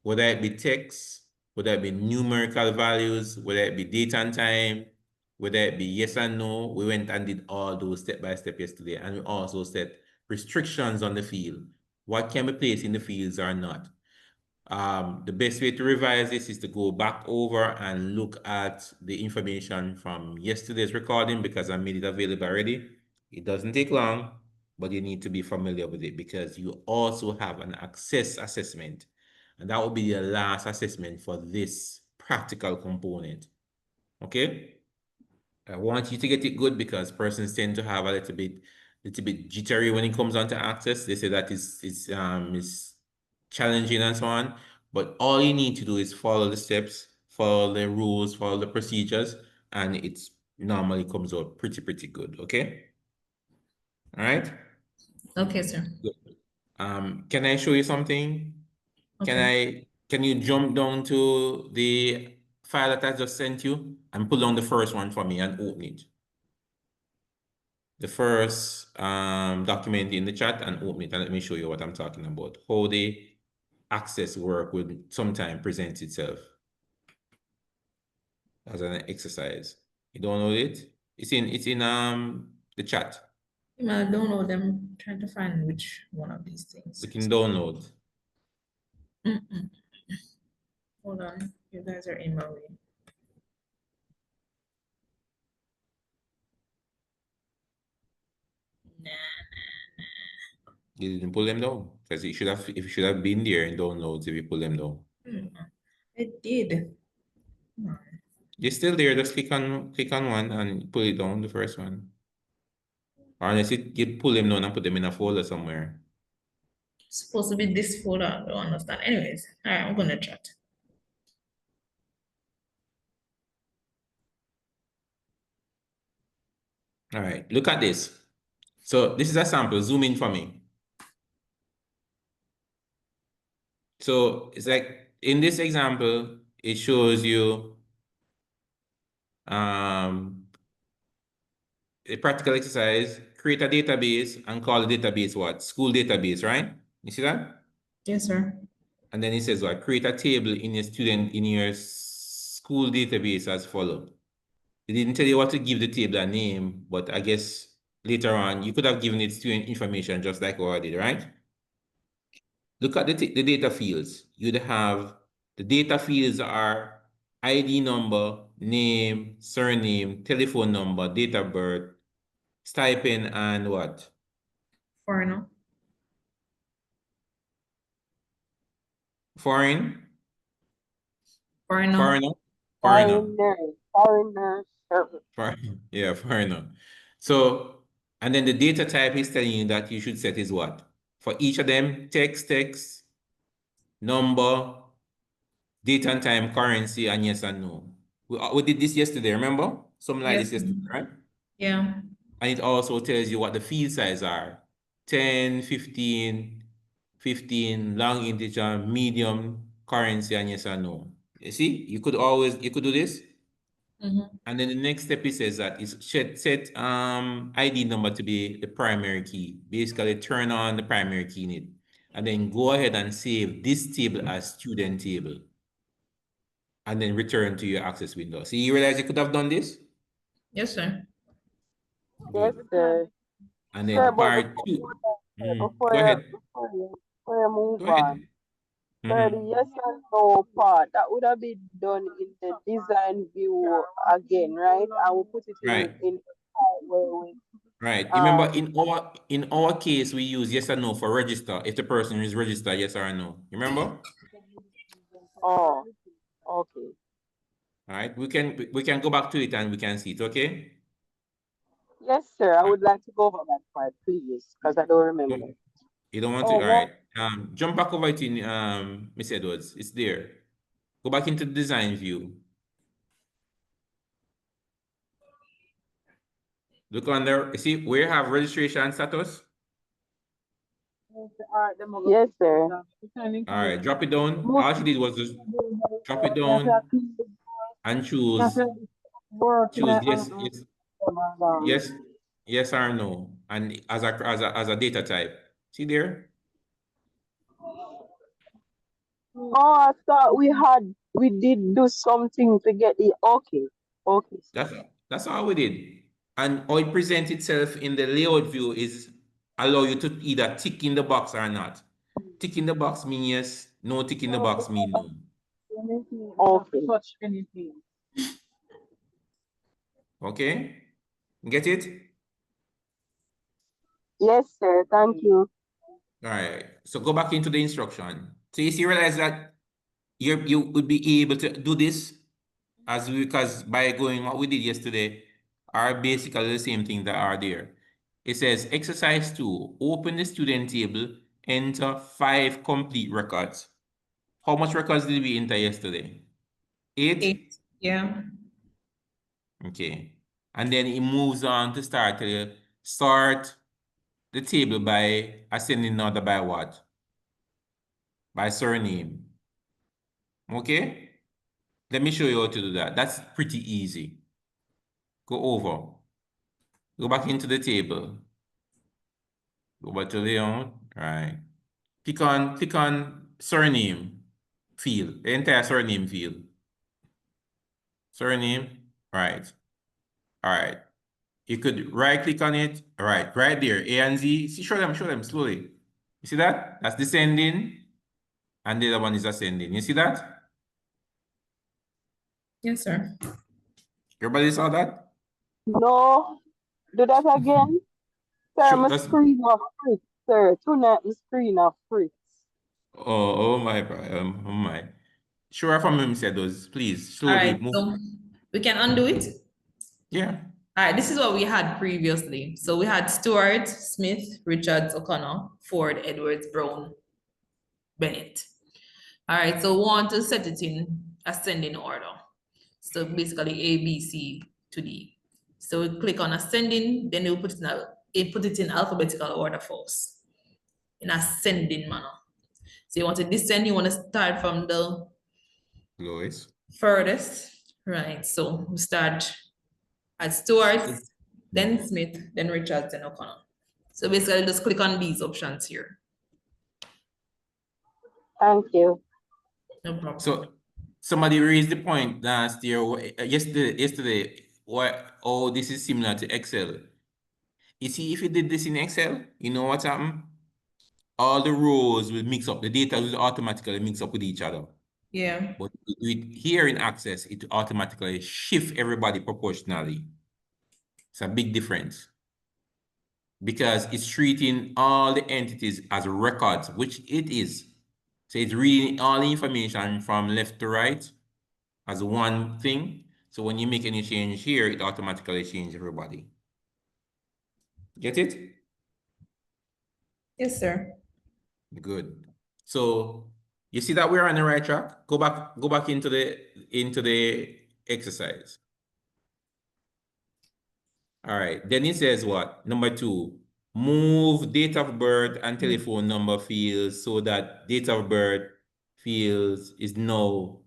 whether it be text, whether it be numerical values, whether it be date and time, whether it be yes and no. We went and did all those step by step yesterday, and we also set restrictions on the field. What can be placed in the fields or not? The best way to revise this is to go back over and look at the information from yesterday's recording, because I made it available already. It doesn't take long, but you need to be familiar with it because you also have an access assessment, and that will be the last assessment for this practical component. Okay? I want you to get it good because persons tend to have a little bit jittery when it comes on to access. They say that it's challenging and so on. But all you need to do is follow the steps, follow the rules, follow the procedures, and it's normally comes out pretty good, okay? All right. Okay, sir. Can I show you something? Can you jump down to the file that I just sent you and pull down the first one for me and open it? The first document in the chat and open it and let me show you what I'm talking about. How the access work will sometime present itself as an exercise. You don't know it? It's in the chat. I don't know them. Trying to find which one of these things. You can download. Hold on, you guys are in my way. You didn't pull them down because it should have been there in downloads if you pull them down. It did. It's still there. Just click on one and pull it down, the first one. Or unless you pull them down and put them in a folder somewhere. It's supposed to be this folder. I don't understand. Anyways, all right, I'm gonna chat. All right, look at this. So this is a sample. Zoom in for me. So it's like in this example, it shows you a practical exercise, create a database and call the database what? School database, right? You see that? Yes, sir. And then it says what? Create a table in your school database as follow. It didn't tell you what to give the table a name, but I guess later on you could have given it student information just like what I did, right? Look at the data fields. You'd have the data fields are ID number, name, surname, telephone number, date of birth, stipend, and what? Foreigner. Foreign? Foreigner. Foreigner? Foreigner. Foreigner service. Yeah, foreigner. So, and then the data type is telling you that you should set is what? For each of them, text, number, date and time, currency, and yes and no. We did this yesterday, remember? Something like this yesterday, right? Yeah. And it also tells you what the field size are. 10, 15, 15, long integer, medium, currency, and yes or no. You see, you could do this. And then the next step it says that is set ID number to be the primary key. Basically turn on the primary key in it. And then go ahead and save this table as student table. And then return to your access window. See, you realize you could have done this? Yes, sir. Yes, sir. And then Sir, part two. Before Go ahead. before you move Go ahead. on, sir, the yes and no part, that would have been done in the design view again, right? I will put it Right. in where we Right. You remember in our case, we use yes or no for register. If the person is registered, yes or no. You remember? Oh, okay. All right. We can go back to it and we can see it, okay? Yes, sir. I would like to go over that part, please, because I don't remember. You don't want to, all right. Jump back over to Miss Edwards. It's there. Go back into the design view. Look on there. You see where you have registration status? Yes, sir. All right, drop it down. All she did was just drop it down and choose yes or no, and as a data type. See there? Oh, I thought we did do something to get the okay. That's all we did. And how it presents itself in the layout view is allow you to either tick in the box or not. Tick in the box means yes, no tick in the box means no. Okay. Okay? Get it? Yes, sir. Thank you. All right. So go back into the instruction. So you realize that you would be able to do this because by going what we did yesterday are basically the same thing that are there. It says exercise 2, open the student table, enter 5 complete records. How much records did we enter yesterday? 8? 8. Yeah. Okay. And then it moves on to start the table by ascending order by what? By surname. Okay? Let me show you how to do that. That's pretty easy. Go over. Go back into the table. Go back to layout. Right. Click on surname field. The entire surname field. Surname. Right. All right. You could right click on it. All right, right there. A and Z. See, show them slowly. You see that? That's descending. And the other one is ascending. You see that? Yes, sir. Everybody saw that? No, do that again. Sir, Sure, my that's screen off free. Sir, tonight my screen off free. oh my oh my. Sure from him said those. Please All slowly right, move. so we can undo it. Yeah. All right, this is what we had previously. So we had Stewart, Smith, Richards, O'Connor, Ford, Edwards, Brown, Bennett. All right, so we want to set it in ascending order. So basically A, B, C to D. So we click on ascending, then we'll put it in alphabetical order first, in ascending manner. So you want to descend, you want to start from the Lois. furthest, right? So we start at Stewart, then Smith, then Richards, then O'Connor. So basically just click on these options here. Thank you. No problem. So somebody raised the point last year, yesterday, oh, this is similar to Excel. You see, if you did this in Excel, you know what's happened? All the rows will mix up. The data will automatically mix up with each other. Yeah. But here in Access, it automatically shift everybody proportionally. It's a big difference. Because it's treating all the entities as records, which it is. So it's reading all the information from left to right as one thing. So when you make any change here, it automatically changes everybody. Get it? Yes, sir. Good. So you see that we're on the right track? Go back into the exercise. All right. Then it says what? Number 2, move date of birth and telephone number fields so that date of birth fields is now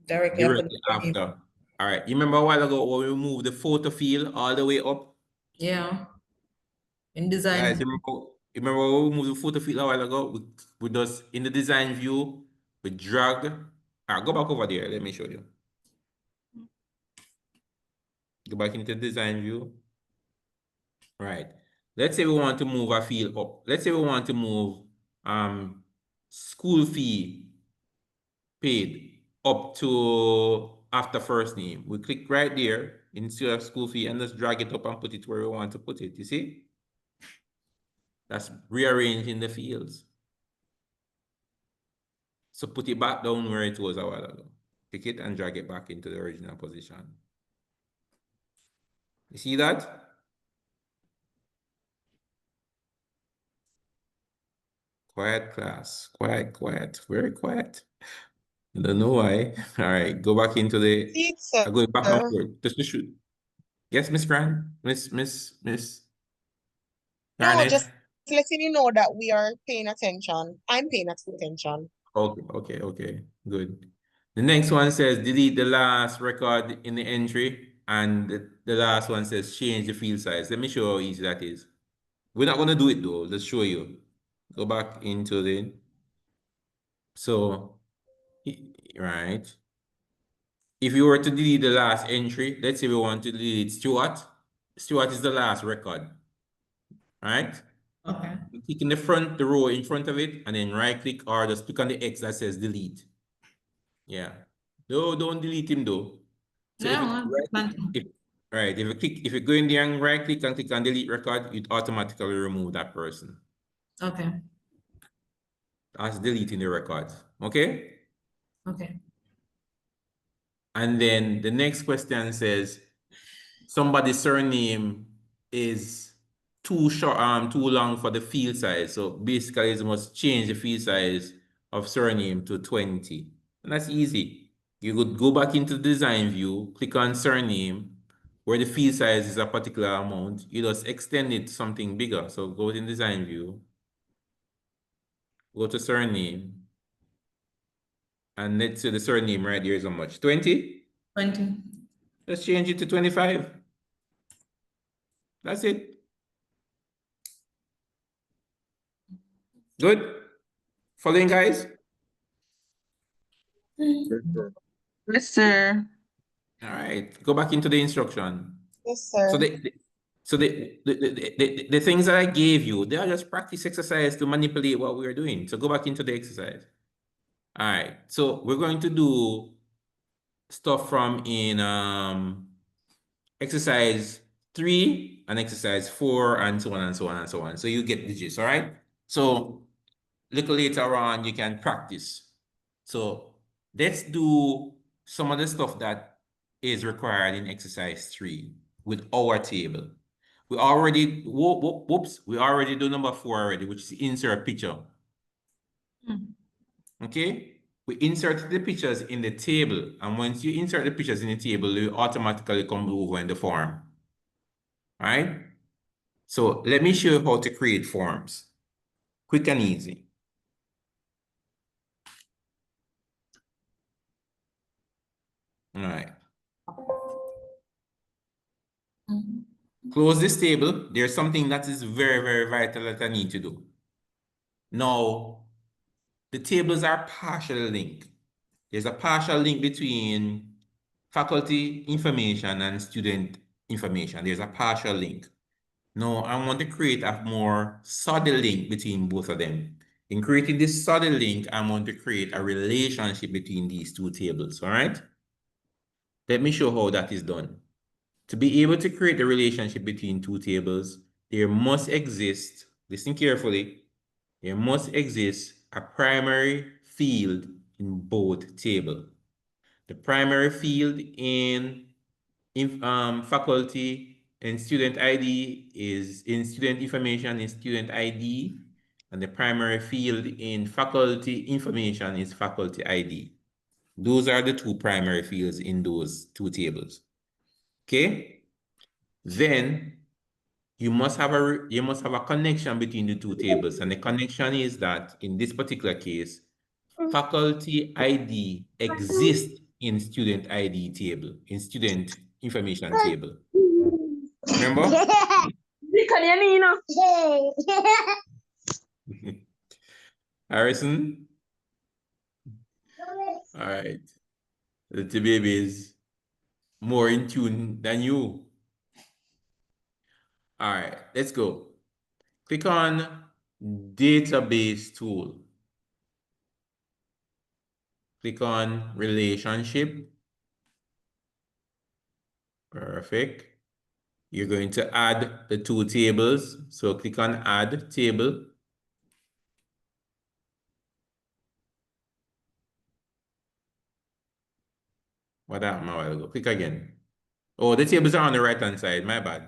Directly after directly the name. after. All right. You remember a while ago when we moved the photo field all the way up? Yeah. In design. Guys, remember when we moved the photo field a while ago? We just in the design view, we drag. All right, go back over there. Let me show you. Go back into the design view. Right. Let's say we want to move a field up. Let's say we want to move school fee paid up to after first name. We click right there instead of school fee and just drag it up and put it where we want to put it. You see? That's rearranging the fields. So put it back down where it was a while ago. Pick it and drag it back into the original position. You see that? Quiet class, quiet, very quiet. I don't know why. All right, go back into the. See it, sir. I go back and forth. Just to shoot. Yes, Miss Grant, Miss No, Garnet. just letting you know that we are paying attention. I'm paying attention. Okay, good. The next one says delete the last record in the entry, and the last one says change the field size. Let me show how easy that is. We're not gonna do it though. Let's show you. Go back into the. So, right. If you were to delete the last entry, let's say we want to delete Stuart. Stuart is the last record, right? Okay. Click in the row in front of it, and then right click or just click on the X that says delete. Yeah. No, don't delete him though. So if you go in there and right click and click on delete record, it automatically remove that person. Okay. That's deleting the record. Okay? Okay. And then the next question says somebody's surname is too long for the field size. So basically, you must change the field size of surname to 20. And that's easy. You could go back into the design view, click on surname, where the field size is a particular amount, you just extend it to something bigger. So go in design view, go to surname, and let's say the surname right here is how much? 20? 20. Let's change it to 25. That's it. Good? Following, guys? Yes, sir. All right, go back into the instruction. Yes, sir. So the things that I gave you, they are just practice exercise to manipulate what we're doing. So go back into the exercise. All right, so we're going to do stuff from in exercise 3 and exercise 4 and so on and so on and so on. So you get the gist, all right? So little later on, you can practice. So let's do some of the stuff that is required in exercise 3 with our table. We already, whoops, we already do number 4 already, which is insert picture. Okay? We insert the pictures in the table, and once you insert the pictures in the table, you automatically come over in the form. All right? So let me show you how to create forms. Quick and easy. All right. Close this table. There's something that is very, very vital that I need to do. Now, the tables are partially linked. There's a partial link between faculty information and student information. There's a partial link. Now, I want to create a more solid link between both of them. In creating this solid link, I want to create a relationship between these two tables, all right? Let me show how that is done. To be able to create the relationship between two tables, there must exist, listen carefully, there must exist a primary field in both tables. The primary field in faculty and student ID is in student information is student ID, and the primary field in faculty information is faculty ID. Those are the two primary fields in those two tables. Okay? Then you must have a connection between the two tables, and the connection is that in this particular case, faculty ID exists in student ID table, in student information table. Remember? Harrison? All right. The baby is more in tune than you. All right, let's go. Click on database tool. Click on relationship. Perfect. You're going to add the two tables. So click on add table. What happened a while ago? Click again. Oh, the tables are on the right-hand side, my bad.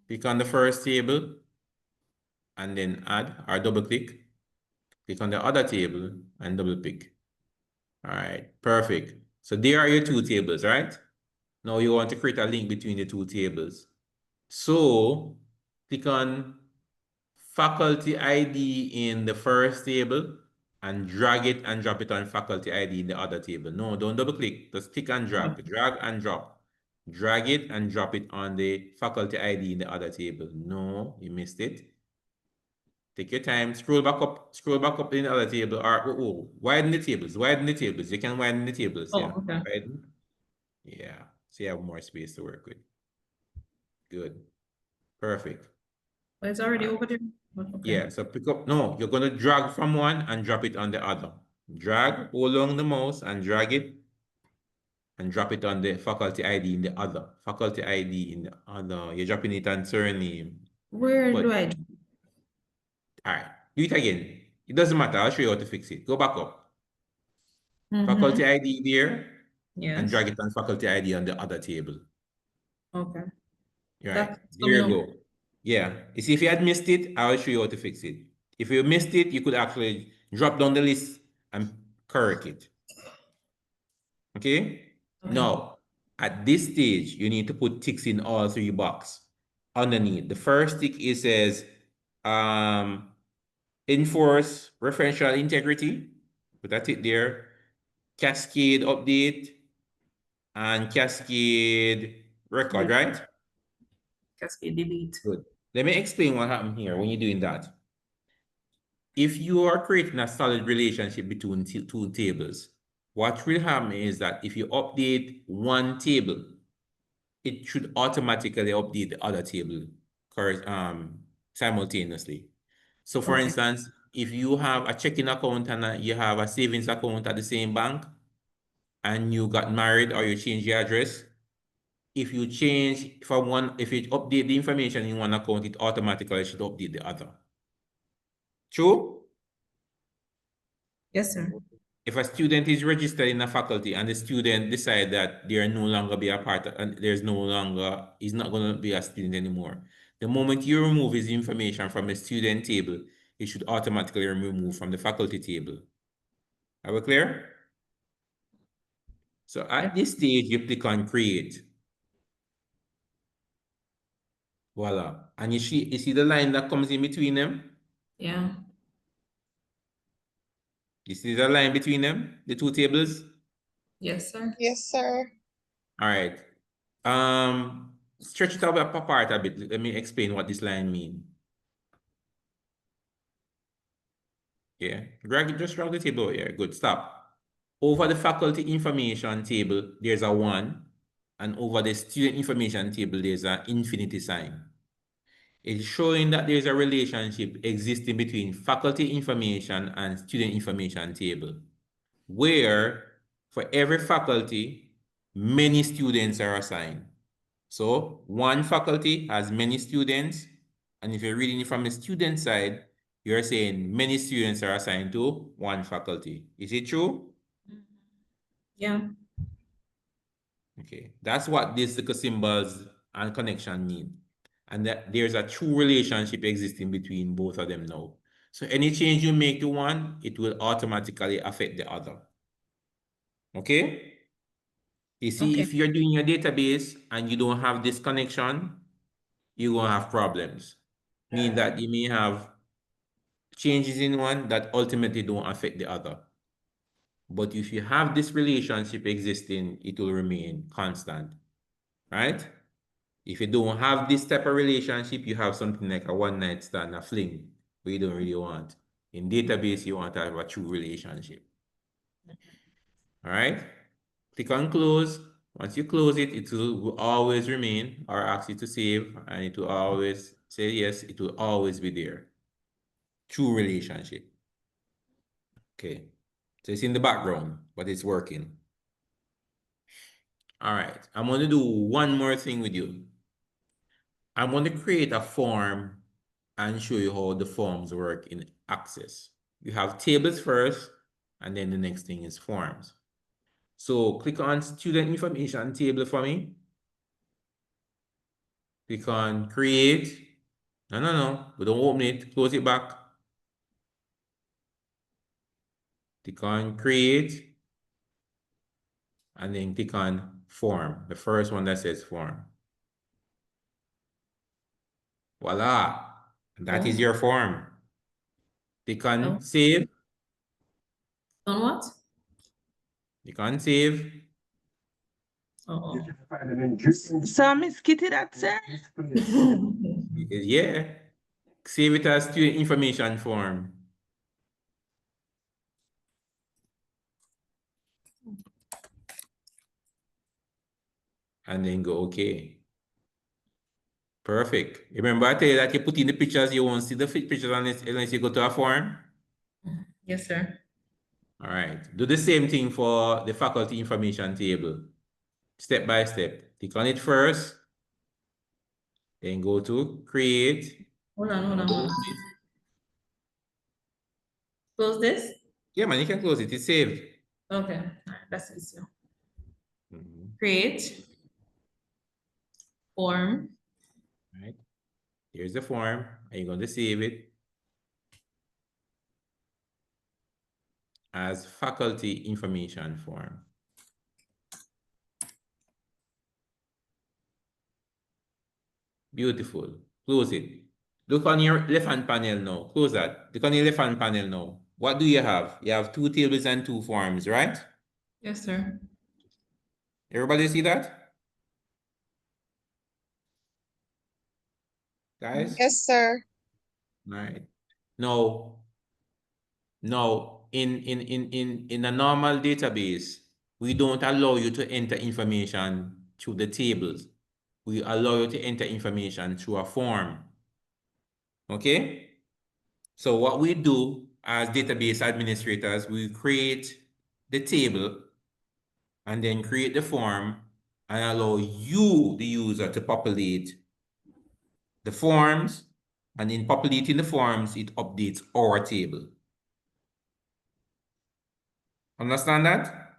Click on the first table and then add or double click. Click on the other table and double click. All right, perfect. So there are your two tables, right? Now you want to create a link between the two tables. So click on faculty ID in the first table and drag it and drop it on faculty ID in the other table. No, don't double click, just click and drag, drag and drop. Drag it and drop it on the faculty ID in the other table. No, you missed it. Take your time, scroll back up in the other table, or widen the tables, You can widen the tables, Oh, yeah. okay. Widen. Yeah, so you have more space to work with. Good, perfect. But it's already over there. Okay. Yeah, so pick up, no, you're gonna drag from one and drop it on the other. Drag, hold along the mouse and drag it and drop it on the faculty ID in the other. Faculty ID in the other, you're dropping it on surname. Where But- do I? All right, do it again. It doesn't matter, I'll show you how to fix it. Go back up. Mhm. Faculty ID there, and Yes. drag it on faculty ID on the other table. Okay. Right, That's there you coming up. go. Yeah, you see, if you had missed it, I'll show you how to fix it. If you missed it, you could actually drop down the list and correct it. Okay? Okay. Now, at this stage, you need to put ticks in all three boxes underneath. The first tick is says enforce referential integrity. Put that tick there. Cascade update and cascade record, right? Cascade delete. Good. Let me explain what happened here when you're doing that. If you are creating a solid relationship between two tables, what will happen is that if you update one table, it should automatically update the other table simultaneously. So for Okay. instance, if you have a checking account and you have a savings account at the same bank, and you got married or you change your address, if you change from one, if you update the information in one account, it automatically should update the other. True? Yes, sir. If a student is registered in a faculty and the student decide that they are no longer be a part of, and he's not going to be a student anymore. The moment you remove his information from the student table, it should automatically remove from the faculty table. Are we clear? So at this stage, you click on create. Voila. And you see the line that comes in between them? Yeah. You see the line between them, the two tables? Yes, sir. Yes, sir. All right. Stretch it out apart a bit. Let me explain what this line means. Yeah, just drag the table here. Good, stop. Over the faculty information table, there's a 1, and over the student information table, there's an infinity sign. It's showing that there's a relationship existing between faculty information and student information table, where for every faculty, many students are assigned. So one faculty has many students, and if you're reading it from the student side, you're saying many students are assigned to one faculty. Is it true? Yeah. Okay, that's what these little symbols and connection mean. And that there's a true relationship existing between both of them now. So any change you make to one, it will automatically affect the other. Okay? You see, Okay. if you're doing your database and you don't have this connection, you're gonna have problems. Mean that you may have changes in one that ultimately don't affect the other. But if you have this relationship existing, it will remain constant, right? If you don't have this type of relationship, you have something like a one-night stand, a fling, where you don't really want. In database, you want to have a true relationship. All right? Click on close. Once you close it, it will always remain or ask you to save, and it will always say yes, it will always be there. True relationship. Okay. So it's in the background, but it's working. All right. I'm going to do one more thing with you. I'm going to create a form and show you how the forms work in Access. You have tables first, and then the next thing is forms. So click on student information table for me. Click on create. No. We don't open it. Close it back. Click on create. And then click on form. The first one that says form. Voila. That is your form. Click on save. On what? Click on save. Oh. So Miss Kitty, that's it? Yeah. Save it as student information form. And then go okay. Perfect. Remember I tell you that you put in the pictures, you won't see the pictures unless you go to a form. Yes, sir. All right. Do the same thing for the faculty information table. Step by step. Click on it first. Then go to create. Hold on. Close this? Yeah, man, you can close it. It's saved. Okay. All right, that's easier. Mhm. Create. Form. Right. Here's the form. And you're going to save it as faculty information form. Beautiful. Close it. Look on your left-hand panel now. Close that. Look on your left-hand panel now. What do you have? You have 2 tables and 2 forms, right? Yes, sir. Everybody see that? Guys? Yes, sir. Right. Now, in a normal database, we don't allow you to enter information through the tables. We allow you to enter information through a form. Okay? So what we do as database administrators, we create the table and then create the form and allow you, the user, to populate the forms, and in populating the forms, it updates our table. Understand that?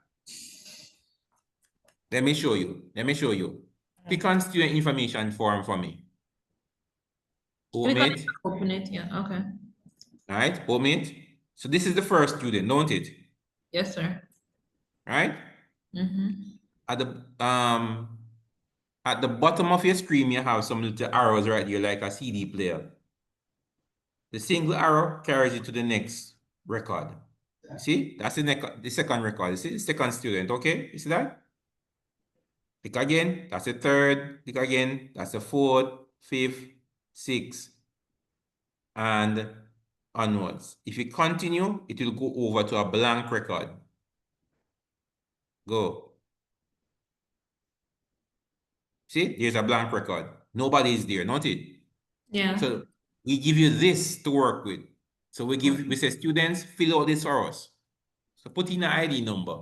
Let me show you. Let me show you. Click on student information form for me. Open it. Open it, yeah, okay. All right, open it. So this is the first student, don't it? Yes, sir. Right? Mm-hmm. At the bottom of your screen, you have some little arrows right here, like a CD player. The single arrow carries you to the next record. See? That's the second record. You see? The second student, okay? You see that? Click again, that's the third. Click again, that's the fourth, fifth, sixth, and onwards. If you continue, it will go over to a blank record. Go. See, there's a blank record. Nobody is there, not it? Yeah. So we give you this to work with. So we say, students, fill out this for us. So put in an ID number.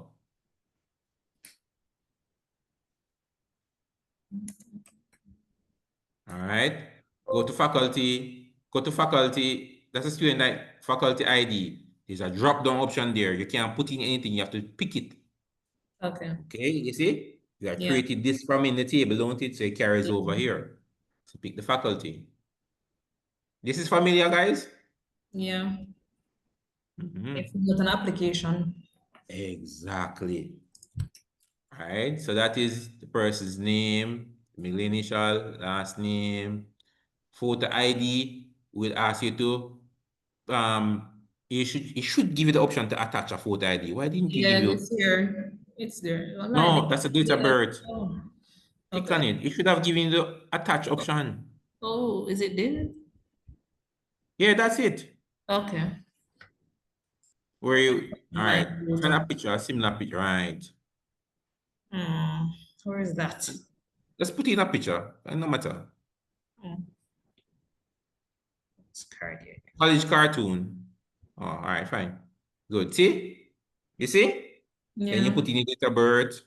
All right. Go to faculty. That's a student faculty ID. There's a drop-down option there. You can't put in anything. You have to pick it. Okay. Okay, you see? We are Yeah. creating this from in the table, don't it? So it carries over here. So pick the faculty. This is familiar, guys? Yeah. Mhm. It's not an application. Exactly. All right, so that is the person's name, middle initial, last name, photo ID. Will ask you to it should give you the option to attach a photo ID. Why didn't you Yeah, give you? it's here. It's there. No, that's a date of birth. Oh, Click on okay. it. It should have given you the attach option. Oh, is it there? Yeah, that's it. Okay. Where you all right? Right. Send a picture, a similar picture, right? Where is that? Let's put in a picture. No matter. It's cardiac. College cartoon. Oh, all right, fine. Good. See? You see? Then you Yeah. put in your date of birth.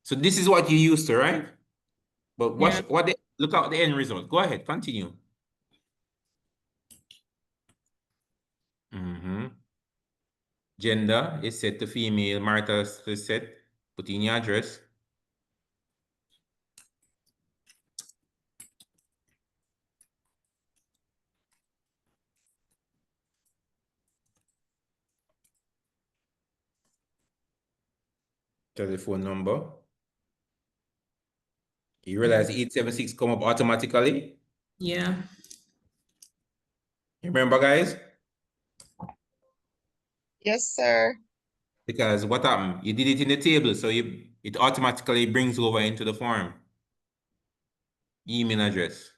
So this is what you used to, right? But Yeah. look at the end result. Go ahead, continue. Gender is set to female. Marital is set. Put in your address. Telephone number. You realize 876 come up automatically? Yeah. Remember, guys? Yes, sir. Because what happened? You did it in the table, so it automatically brings over into the form. Email address.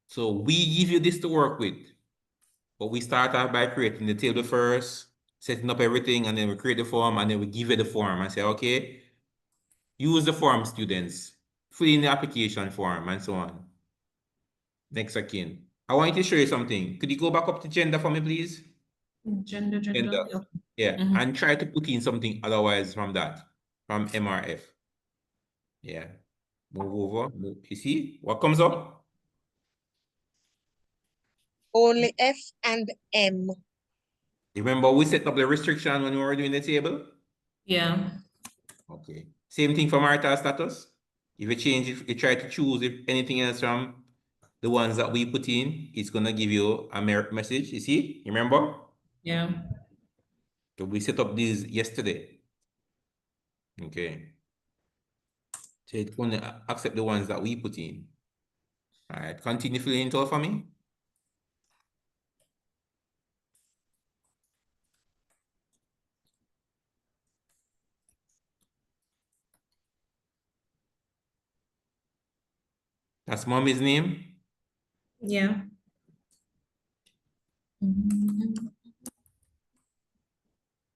So we give you this to work with. But we start off by creating the table first, setting up everything, and then we create the form, and then we give you the form and say, okay, use the form, students. Fill in the application form and so on. Next again. I want you to show you something. Could you go back up to gender for me, please? Gender. Yeah, and try to put in something otherwise from that, from MRF. Yeah, move over. You see what comes up? Only F and M. Remember we set up the restriction when we were doing the table? Yeah. Okay. Same thing for marital status. If you change it, you try to choose if anything else from the ones that we put in, it's gonna give you a message. You see? Remember? Yeah. So we set up these yesterday. Okay. So it only accept the ones that we put in. All right, continue filling it out for me. That's mommy's name. Yeah.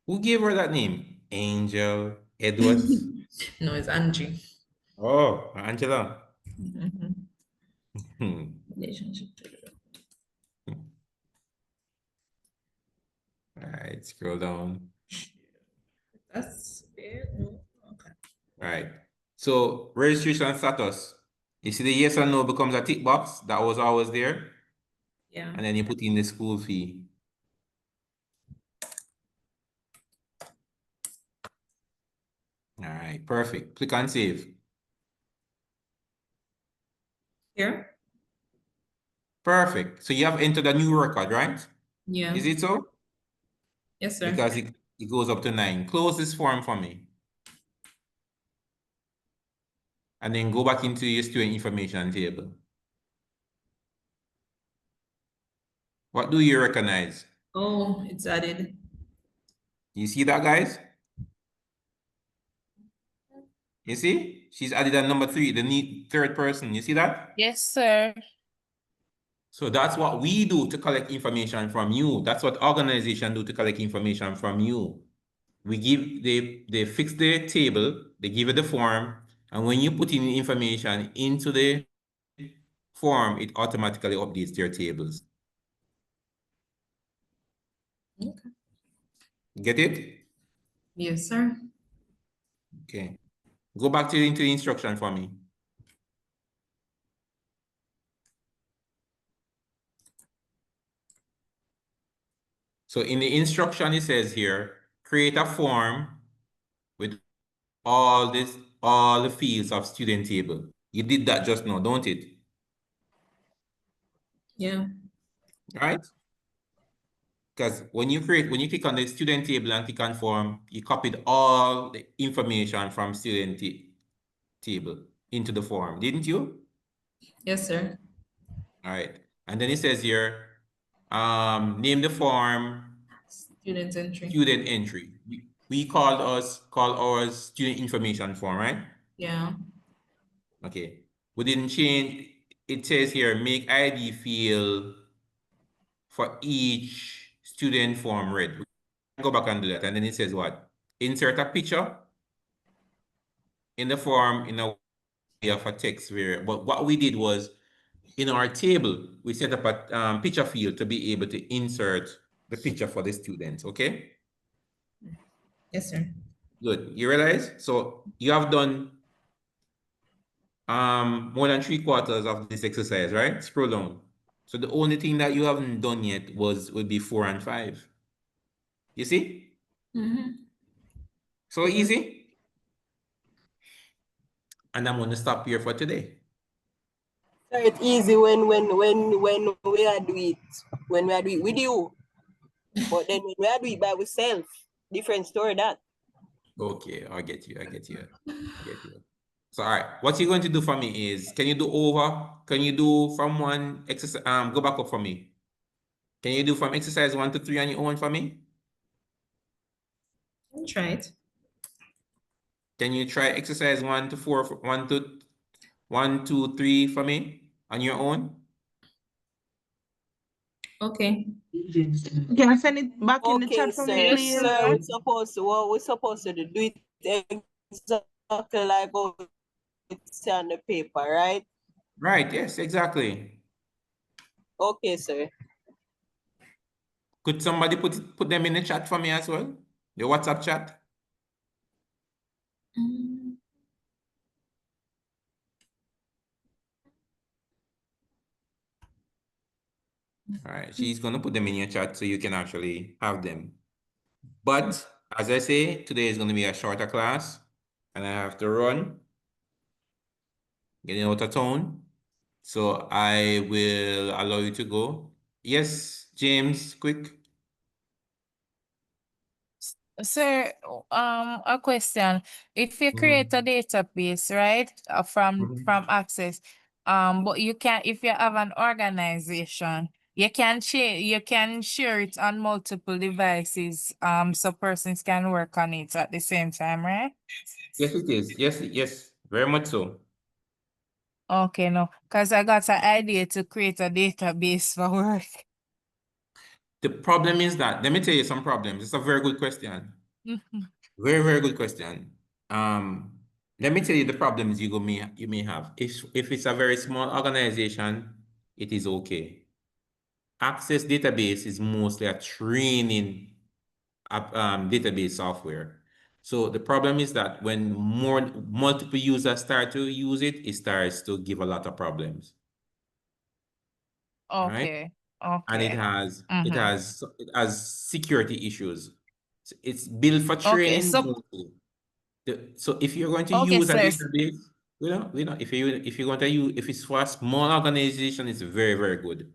Who gave her that name? Angel Edwards. No, it's Angie. Oh, Angela. Mhm. Hmm. Relationship. All right, scroll down. That's it. No. Okay. All right. So registration status. You see the yes or no becomes a tick box that was always there, Yeah. and then you put in the school fee. All right, perfect. Click on save. Here? Perfect. So you have entered a new record, right? Yeah. Is it so? Yes, sir. Because it goes up to 9. Close this form for me. And then go back into your student information table. What do you recognize? Oh, it's added. You see that, guys? You see? She's added a number 3, the third person. You see that? Yes, sir. So that's what we do to collect information from you. That's what organization do to collect information from you. They fix the table, they give you the form, and when you put in the information into the form, it automatically updates their tables. Okay. Get it? Yes, sir. Okay. Go back into the instruction for me. So in the instruction, it says here, create a form with all the fields of student table. You did that just now, don't it? Yeah. Right? Because when you click on the student table and click on form, you copied all the information from student table into the form, didn't you? Yes, sir. All right. And then it says here, name the form Student entry. student entry. We call ours student information form, right? Yeah. Okay. We didn't change. It says here, make ID field for each student form read. Go back and do that. And then it says what? Insert a picture in the form in a way of a text variable. But what we did was, in our table, we set up a picture field to be able to insert the picture for the students, okay? Yes, sir. Good. You realize? So you have done more than 3/4 of this exercise, right? Scroll down. So the only thing that you haven't done yet would be 4 and 5. You see? So easy. And I'm gonna stop here for today. So it's easy when we are do it with you. But then when we are do it by ourselves, different story that. Okay, I get you. So all right, what you're going to do for me is, can you do from one exercise? Go back up for me. Can you do from exercise 1 to 3 on your own for me? I'll try it. Can you try exercise 1 to 4, 1, 2, 3 for me on your own? Okay. Can I send it back in the Okay, chat for me, sir. please? Sir, we're supposed to do it exactly like how it's on the paper, right? Right, yes, exactly. Okay, sir. Could somebody put them in the chat for me as well? The WhatsApp chat? All right, she's gonna put them in your chat so you can actually have them. But as I say, today is gonna be a shorter class and I have to run, getting out of town. So I will allow you to go. Yes, James, quick. Sir, a question. If you create a database, right, from Access, but you can, if you have an organization, you can share it on multiple devices, so persons can work on it at the same time, right? Yes, it is. Yes, yes, very much so. Okay, no, because I got an idea to create a database for work. The problem is that, let me tell you some problems. It's a very good question. Mhm. Very, very good question. Let me tell you the problems you may have. If it's a very small organization, it is okay. Access database is mostly a training database software. So the problem is that when multiple users start to use it, it starts to give a lot of problems. Right? Okay, And it okay. has Mhm. it has security issues. So it's built for Okay, training so, mostly. So if you're going to okay, use a sir. database, if you're going to use, if it's for a small organization, it's very, very good.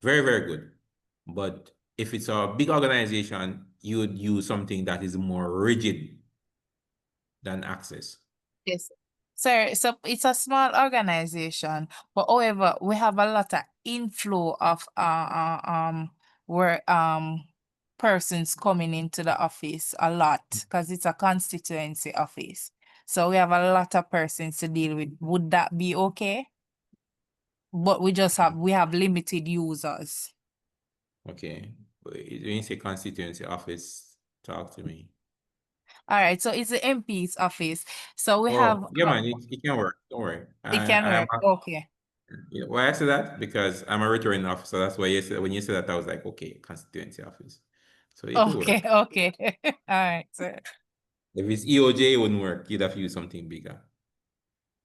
Very, very good. But if it's a big organization, you would use something that is more rigid than Access. Yes. Sir, so it's a small organization, but however, we have a lot of inflow of where persons coming into the office a lot because it's a constituency office. So we have a lot of persons to deal with. Would that be okay? But we have limited users. Okay. But when you say constituency office, talk to me. All right, so it's the MP's office. So we have Oh, yeah, man, it can work. Don't worry. it can I'm work. Okay. Yeah, why I say that? Because I'm a returning officer. That's why when you said that, I was like, okay, constituency office. So it will Okay, work. okay. All right, sir. If it's EOJ, it wouldn't work. You'd have to use something bigger.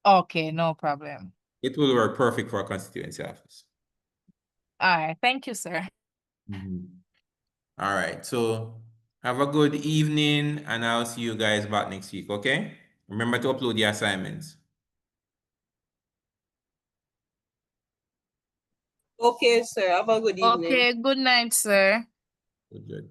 Okay, no problem. It will work perfect for a constituency office. All right, thank you, sir. All right. So have a good evening, and I'll see you guys back next week, okay? Remember to upload the assignments. Okay, sir. Have a good evening. Okay, good night, sir. Good.